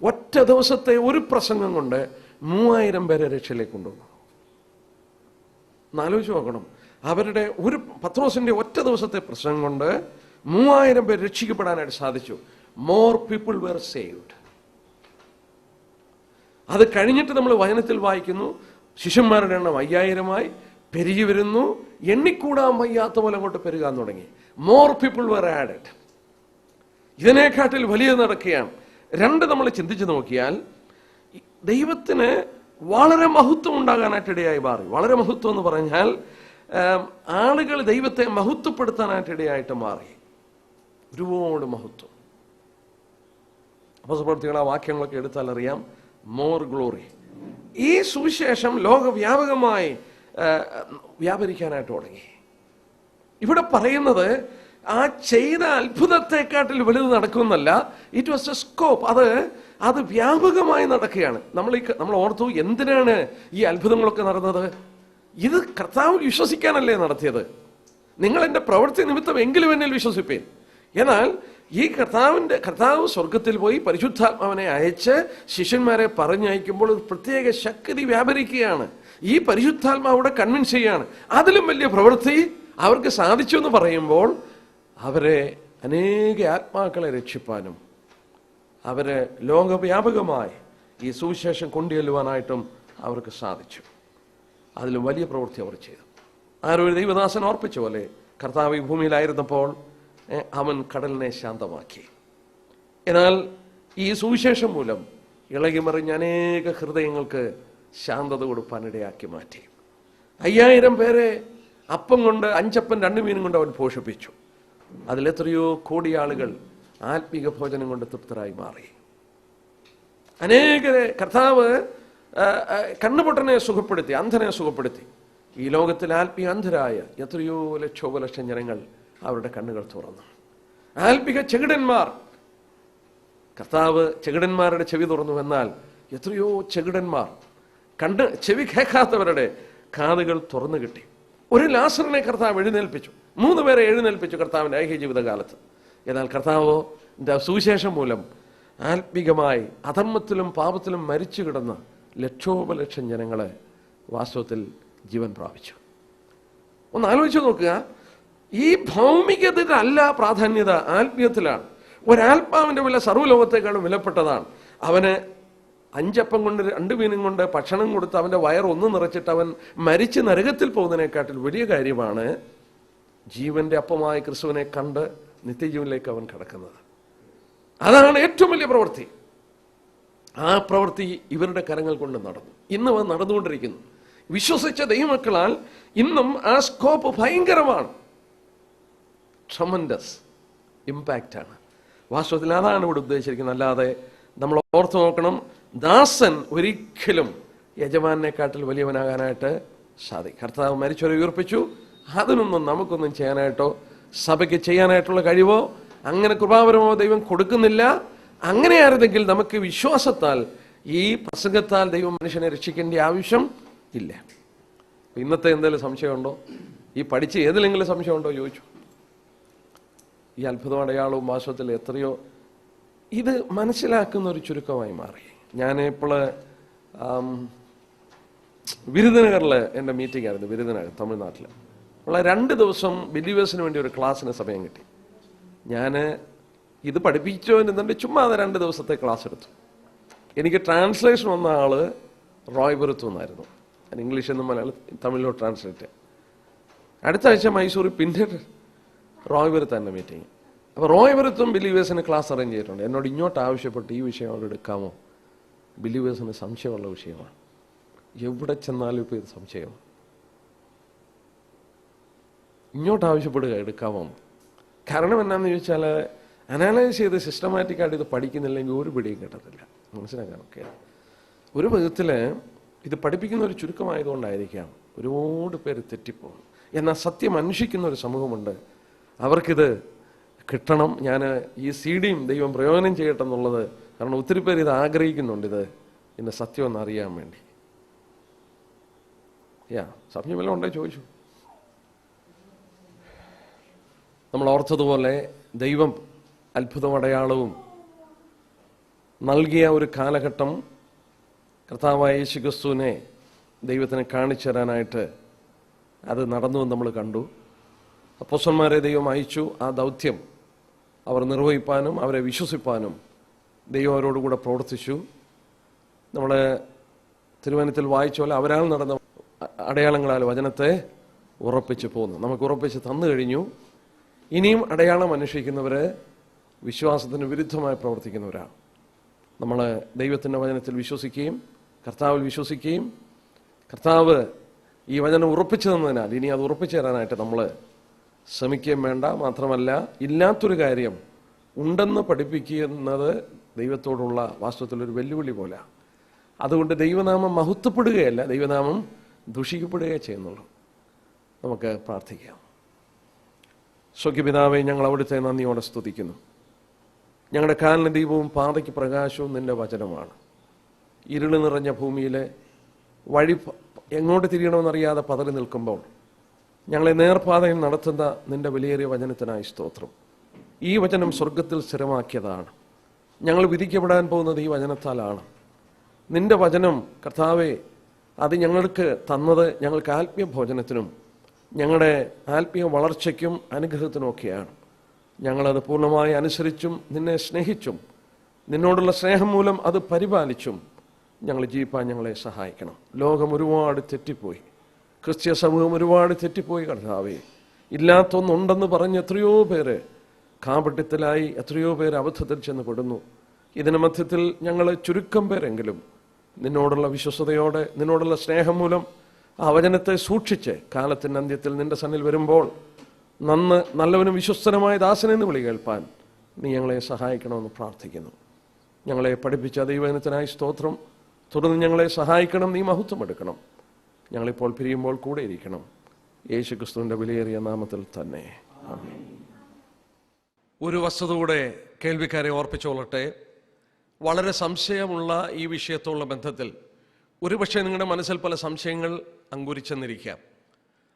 ഒറ്റ ദിവസത്തെ ഒരു പ്രസംഗം കൊണ്ട് 3000 പേരെ രക്ഷയിലേക്ക് കൊണ്ടുവന്നു. എന്നാലോചിച്ച് നോക്കണം. അവരുടെ ഒരു പത്രോസിന്റെ ഒറ്റ ദിവസത്തെ പ്രസംഗം കൊണ്ട് 3000 പേർ രക്ഷിക്കപ്പെടാനായിട്ട് സാധിച്ചു. More people were saved. അത് കഴിഞ്ഞിട്ട് നമ്മൾ വചനത്തിൽ വായിക്കുന്നു, ശിഷ്യന്മാരുടെ എണ്ണം 5000 പെരുകി വരുന്നു. എണ്ണിക്കൂടാൻ വയ്യാത്ത പോലെ അങ്ങോട്ട് പെരുകാൻ തുടങ്ങി. More people were added. ഇതിനെക്കാട്ടിൽ വലിയ നടക്കുകയാണ്. രണ്ട്, നമ്മൾ ചിന്തിച്ചു നോക്കിയാൽ ദൈവത്തിന് വളരെ മഹത്വം ഉണ്ടാകാനായിട്ട് ഇടയായി മാറി. വളരെ മഹത്വം എന്ന് പറഞ്ഞാൽ ആളുകൾ ദൈവത്തെ മഹത്വപ്പെടുത്താനായിട്ട് ഇടയായിട്ട് മാറി. ഒരുപാട് മഹത്വം. അപ്പോസ്തലപ്രവൃത്തികളുടെ ആ വാക്യങ്ങളൊക്കെ എടുത്താൽ അറിയാം. More glory. ഈ സുവിശേഷം ലോകവ്യാപകമായി വ്യാപരിക്കാനായിട്ട് തുടങ്ങി. ഇവിടെ പറയുന്നത് ആ ചെയ്ത അത്ഭുതത്തെക്കാട്ടിൽ വലുത് നടക്കുമെന്നല്ല. It was a scope. അത് വ്യാപകമായി നടക്കുകയാണ്. നമ്മൾ ഓർത്തു, എന്തിനാണ് ഈ അത്ഭുതങ്ങളൊക്കെ നടന്നത്? ഇത് കർത്താവ് വിശ്വസിക്കാനല്ലേ നടത്തിയത്. നിങ്ങൾ എൻ്റെ പ്രവൃത്തി നിമിത്തം എങ്കിലും എന്നിൽ വിശ്വസിപ്പേൻ. എന്നാൽ ഈ കർത്താവ് സ്വർഗത്തിൽ പോയി പരിശുദ്ധാത്മാവിനെ അയച്ച് ശിഷ്യന്മാരെ പറഞ്ഞയക്കുമ്പോൾ ഒരു പ്രത്യേക ശക്തി വ്യാപരിക്കുകയാണ്. ഈ പരിശുദ്ധാത്മാവിടെ കൺവിൻസ് ചെയ്യാണ്. അതിലും വലിയ പ്രവൃത്തി അവർക്ക് സാധിച്ചു എന്ന് പറയുമ്പോൾ അവരെ അനേക ആത്മാക്കളെ രക്ഷിപ്പാനും അവരെ ലോകവ്യാപകമായി ഈ സുവിശേഷം കൊണ്ടുചെല്ലുവാനായിട്ടും അവർക്ക് സാധിച്ചു. അതിലും വലിയ പ്രവൃത്തി അവർ ചെയ്തു. ആരോ ഒരു ദൈവദാസൻ ഓർപ്പിച്ച പോലെ, കർത്താവ് ഈ ഭൂമിയിലായിരുന്നപ്പോൾ അവൻ കടലിനെ ശാന്തമാക്കി. എന്നാൽ ഈ സുവിശേഷം മൂലം ഇളകിമറിഞ്ഞ അനേക ഹൃദയങ്ങൾക്ക് ശാന്തത കൊടുപ്പാനിടയാക്കി മാറ്റി. 5000 പേരെ അപ്പം കൊണ്ട്, 5 അപ്പം 2 മീനും കൊണ്ട് അവൻ പോഷിപ്പിച്ചു. അതിലെത്രയോ കോടി ആളുകൾ ആത്മീക ഭോജനം കൊണ്ട് തൃപ്തരായി മാറി. അനേകരെ കർത്താവ് കണ്ണുപൊട്ടനെ സുഖപ്പെടുത്തി, അന്ധനെ സുഖപ്പെടുത്തി. ഈ ലോകത്തിൽ ആത്മീയ അന്ധരായ എത്രയോ ലക്ഷം ജനങ്ങൾ അവരുടെ കണ്ണുകൾ തുറന്നു. ആത്മീക ചെകിടന്മാർ, കർത്താവ് ചെകിടന്മാരുടെ ചെവി തുറന്നു. എന്നാൽ എത്രയോ ചെകിടന്മാർ, ചെവി കേൾക്കാത്തവരുടെ കാതുകൾ തുറന്നു കിട്ടി. ഒരു ലാസറിനെ കർത്താവ് എഴുന്നേൽപ്പിച്ചു. 3 പേരെ എഴുന്നേൽപ്പിച്ചു കർത്താവിൻ്റെ ഐഹിക ജീവിതകാലത്ത്. എന്നാൽ കർത്താവോ സുവിശേഷം മൂലം ആത്മീകമായി അധർമ്മത്തിലും പാപത്തിലും മരിച്ചു കിടന്ന ലക്ഷോപലക്ഷം ജനങ്ങളെ വാസ്തവത്തിൽ ജീവൻ പ്രാപിച്ചു. ഒന്ന് ആലോചിച്ച് നോക്കുക. ഈ ഭൗമികതയിലല്ല പ്രാധാന്യത, ആത്മീയത്തിലാണ്. ഒരാത്മാവിന്റെ വില സർവ്വലോകത്തെക്കാളും വിലപ്പെട്ടതാണ്. അവന് 5 അപ്പം കൊണ്ട് 2 മീനും കൊണ്ട് ഭക്ഷണം കൊടുത്ത് അവന്റെ വയറൊന്ന് നിറച്ചിട്ട് അവൻ മരിച്ച് നരകത്തിൽ പോകുന്നതിനെക്കാട്ടിൽ വലിയ കാര്യമാണ് ജീവന്റെ അപ്പമായ ക്രിസ്തുവിനെ കണ്ട് നിത്യജീവനിലേക്ക് അവൻ കടക്കുന്നത്. അതാണ് ഏറ്റവും വലിയ പ്രവൃത്തി. ആ പ്രവൃത്തി ഇവരുടെ കരങ്ങൾ കൊണ്ട് നടന്നു. ഇന്നും അത് നടന്നുകൊണ്ടിരിക്കുന്നു. വിശ്വസിച്ച ദൈവമക്കളാൽ ഇന്നും ആ സ്കോപ്പ് ഭയങ്കരമാണ്. ട്രമൻഡസ് ഇമ്പാക്റ്റ് ആണ്. വാസ്തവത്തിൽ അതാണ് ഇവിടെ ഉദ്ദേശിച്ചിരിക്കുന്നത്. അല്ലാതെ നമ്മൾ ഓർത്തു നോക്കണം, ദാസൻ ഒരിക്കലും യജമാനെക്കാട്ടിൽ വലിയവനാകാനായിട്ട് സാധിക്കും. കർത്താവ് മരിച്ചവരെ ഉയർപ്പിച്ചു. അതിനൊന്നും നമുക്കൊന്നും ചെയ്യാനായിട്ടോ സഭയ്ക്ക് ചെയ്യാനായിട്ടുള്ള കഴിവോ അങ്ങനെ കൃപാവരമോ ദൈവം കൊടുക്കുന്നില്ല. അങ്ങനെയായിരുന്നെങ്കിൽ നമുക്ക് വിശ്വാസത്താൽ, ഈ പ്രസംഗത്താൽ ദൈവം മനുഷ്യനെ രക്ഷിക്കേണ്ട ആവശ്യം ഇല്ല. ഇന്നത്തെ എന്തെങ്കിലും സംശയമുണ്ടോ? ഈ പഠിച്ച് ഏതിലെങ്കിലും സംശയമുണ്ടോ ചോദിച്ചു. ഈ അത്ഭുതം അടയാളവും വാസ്തവത്തിൽ എത്രയോ ഇത് മനസ്സിലാക്കുന്ന ഒരു ചുരുക്കമായി മാറി. ഞാനിപ്പോൾ വിരുദനഗറിൽ എൻ്റെ മീറ്റിംഗ് ആയിരുന്നു. വിരുദനഗർ, തമിഴ്നാട്ടിൽ ഉള്ള 2 ദിവസം ബിലീവേഴ്സിന് വേണ്ടി ഒരു ക്ലാസ്സിന് സമയം കിട്ടി. ഞാൻ ഇത് പഠിപ്പിച്ചോ എന്നുണ്ട്, ചുമ്മാ അത് 2 ദിവസത്തെ ക്ലാസ് എടുത്തു. എനിക്ക് ട്രാൻസ്ലേഷൻ വന്ന ആള് റോയ് ബെറുത്തു എന്നായിരുന്നു. ഞാൻ ഇംഗ്ലീഷിൽ നിന്ന് തമിഴിലോ ട്രാൻസ്ലേറ്റ്. അടുത്ത ആഴ്ച മൈസൂരിൽ പിന്നെ റോയ് ബെറുത്ത് തന്നെ മീറ്റിംഗ്. അപ്പോൾ റോയ് ബെറുത്തും ബിലീവേഴ്സിന് ക്ലാസ് അറേഞ്ച് ചെയ്തിട്ടുണ്ട്. എന്നോട് ഇങ്ങോട്ട് ആവശ്യപ്പെട്ട് ഈ വിഷയം അവിടെ എടുക്കാമോ? ബിലീവേഴ്സിന് സംശയമുള്ള വിഷയമാണ്. എവിടെ ചെന്നാലും ഇപ്പോൾ ഇത് സംശയമാണ്. ഇങ്ങോട്ട് ആവശ്യപ്പെടുക എടുക്കാമോ. കാരണം എന്നാന്ന് ചോദിച്ചാൽ അനാലൈസ് ചെയ്ത് സിസ്റ്റമാറ്റിക്കായിട്ട് ഇത് പഠിക്കുന്നില്ലെങ്കിൽ ഒരു പിടിയും കിട്ടത്തില്ല. മനസ്സിലാക്കാനൊക്കെ ഒരു വിധത്തിൽ ഇത് പഠിപ്പിക്കുന്ന ഒരു ചുരുക്കമായതുകൊണ്ടായിരിക്കാം ഒരുപാട് പേര് തെറ്റിപ്പോകും. എന്നാൽ സത്യം അന്വേഷിക്കുന്ന ഒരു സമൂഹമുണ്ട്, അവർക്കിത് കിട്ടണം. ഞാൻ ഈ സീഡിയും ദൈവം പ്രയോജനം ചെയ്യട്ടെ എന്നുള്ളത്, കാരണം ഒത്തിരി പേര് ഇത് ആഗ്രഹിക്കുന്നുണ്ട്, ഇതിൻ്റെ സത്യം ഒന്ന് അറിയാൻ വേണ്ടി. സമയം വല്ലതും ഉണ്ടേ ചോദിച്ചു. നമ്മൾ ഓർത്തതുപോലെ ദൈവം അത്ഭുതം അടയാളവും നൽകിയ ഒരു കാലഘട്ടം കർത്താവായ യേശുക്രിസ്തുവിനെ ദൈവത്തിന് കാണിച്ചു തരാനായിട്ട് അത് നടന്നുവെന്ന് നമ്മൾ കണ്ടു. അപ്പോസ്തലന്മാരെ ദൈവം അയച്ചു. ആ ദൗത്യം അവർ നിർവഹിപ്പാനും അവരെ വിശ്വസിപ്പാനും ദൈവം അവരോടുകൂടെ പ്രവർത്തിച്ചു. നമ്മൾ തിരുവചനത്തിൽ വായിച്ച പോലെ അവരാൽ നടന്ന അടയാളങ്ങളാൽ വചനത്തെ ഉറപ്പിച്ച് പോന്നു. നമുക്ക് ഉറപ്പിച്ച് തന്നു കഴിഞ്ഞു. ഇനിയും അടയാളം അന്വേഷിക്കുന്നവർ വിശ്വാസത്തിന് വിരുദ്ധമായി പ്രവർത്തിക്കുന്നവരാണ്. നമ്മൾ ദൈവത്തിൻ്റെ വചനത്തിൽ വിശ്വസിക്കുകയും കർത്താവിൽ വിശ്വസിക്കുകയും കർത്താവ് ഈ വചനം ഉറപ്പിച്ചു തന്നതിനാൽ ഇനി അത് ഉറപ്പിച്ചു തരാനായിട്ട് നമ്മൾ ശ്രമിക്കുകയും വേണ്ട. മാത്രമല്ല, ഇല്ലാത്തൊരു കാര്യം ഉണ്ടെന്ന് പഠിപ്പിക്കുന്നത് ദൈവത്തോടുള്ള വാസ്തവത്തിലൊരു വെല്ലുവിളി പോലെ. അതുകൊണ്ട് ദൈവനാമം മഹത്വപ്പെടുകയല്ല, ദൈവനാമം ദുഷിക്കപ്പെടുകയേ ചെയ്യുന്നുള്ളൂ. നമുക്ക് പ്രാർത്ഥിക്കാം. സ്വർഗ്ഗപിതാവേ, ഞങ്ങൾ അവിടുത്തെ നന്ദിയോടെ സ്തുതിക്കുന്നു. ഞങ്ങളുടെ കാലിന് ദീപവും പാതയ്ക്ക് പ്രകാശവും നിന്റെ വചനമാണ്. ഇരുള് നിറഞ്ഞ ഭൂമിയിലെ വഴി എങ്ങോട്ട് തിരിയണമെന്നറിയാതെ പതറി നിൽക്കുമ്പോൾ ഞങ്ങളെ നേർപാതയിൽ നടത്തുന്ന നിന്റെ വിലയേറിയ വചനത്തിനായി സ്തോത്രം. ഈ വചനം സ്വർഗത്തിൽ സ്ഥിരമാക്കിയതാണ്. ഞങ്ങൾ വിധിക്കപ്പെടാൻ പോകുന്നത് ഈ വചനത്താലാണ്. നിന്റെ വചനം കർത്താവെ, അത് ഞങ്ങൾക്ക് തന്നത് ഞങ്ങൾക്ക് ആത്മീയ ഭോജനത്തിനും ഞങ്ങളുടെ ആത്മീയ വളർച്ചയ്ക്കും അനുഗ്രഹത്തിനുമൊക്കെയാണ്. ഞങ്ങളത് പൂർണ്ണമായി അനുസരിച്ചും നിന്നെ സ്നേഹിച്ചും നിന്നോടുള്ള സ്നേഹം മൂലം അത് പരിപാലിച്ചും ഞങ്ങൾ ജീവിപ്പാൻ ഞങ്ങളെ സഹായിക്കണം. ലോകം ഒരുപാട് തെറ്റിപ്പോയി, ക്രിസ്ത്യ സമൂഹം ഒരുപാട് തെറ്റിപ്പോയി കർത്താവേ. ഇല്ലാത്തൊന്നുണ്ടെന്ന് പറഞ്ഞ് എത്രയോ പേര് കാപട്യത്തിലായി, എത്രയോ പേര് അബദ്ധത്തിൽ ചെന്ന് പെടുന്നു. ഇതിന് മധ്യത്തിൽ ഞങ്ങൾ ചുരുക്കം പേരെങ്കിലും നിന്നോടുള്ള വിശ്വസതയോടെ നിന്നോടുള്ള സ്നേഹം മൂലം ആ വചനത്തെ സൂക്ഷിച്ച് കാലത്തിൻ്റെ അന്ത്യത്തിൽ നിന്റെ സന്നിൽ വരുമ്പോൾ നല്ലവനും വിശ്വസ്തനുമായ ദാസനെന്ന് വിളി കേൾപ്പാൻ നീ ഞങ്ങളെ സഹായിക്കണമെന്ന് പ്രാർത്ഥിക്കുന്നു. ഞങ്ങളെ പഠിപ്പിച്ച ദൈവവചനത്തിനായി സ്തോത്രം. തുടർന്ന് ഞങ്ങളെ സഹായിക്കണം, നീ മഹത്വം എടുക്കണം. ഞങ്ങളിപ്പോൾ പിരിയുമ്പോൾ കൂടെ ഇരിക്കണം. യേശുക്രിസ്തുവിൻ്റെ വിലയേറിയ നാമത്തിൽ തന്നെ ആമേൻ. ഒരു വസ്തുത കൂടെ കേൾവിക്കാരെ ഓർപ്പിച്ചോളട്ടെ. വളരെ സംശയമുള്ള ഈ വിഷയത്തോടുള്ള ബന്ധത്തിൽ ഒരുപക്ഷെ നിങ്ങളുടെ മനസ്സിൽ പല സംശയങ്ങൾ അങ്കുരിച്ചെന്നിരിക്കാം.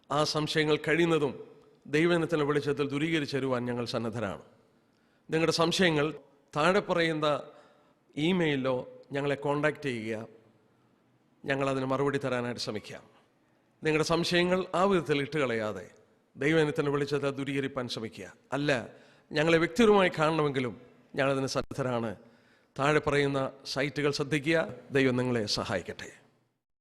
ആ സംശയങ്ങൾ കഴിയുന്നതും ദൈവജനത്തിൻ്റെ വെളിച്ചത്തിൽ ദൂരീകരിച്ചു തരുവാൻ ഞങ്ങൾ സന്നദ്ധരാണ്. നിങ്ങളുടെ സംശയങ്ങൾ താഴെ പറയുന്ന ഇമെയിലോ ഞങ്ങളെ കോൺടാക്റ്റ് ചെയ്യുക. ഞങ്ങളതിന് മറുപടി തരാനായിട്ട് ശ്രമിക്കാം. നിങ്ങളുടെ സംശയങ്ങൾ ആ വിധത്തിൽ ഇട്ടുകളയാതെ ദൈവജനത്തിൻ്റെ വെളിച്ചത്തെ ദൂരീകരിപ്പാൻ ശ്രമിക്കുക. അല്ല, ഞങ്ങളെ വ്യക്തിപരമായി കാണണമെങ്കിലും ഞങ്ങളതിന് സന്നദ്ധരാണ്. താഴെ പറയുന്ന സൈറ്റുകൾ ശ്രദ്ധിക്കുക. ദൈവം നിങ്ങളെ സഹായിക്കട്ടെ.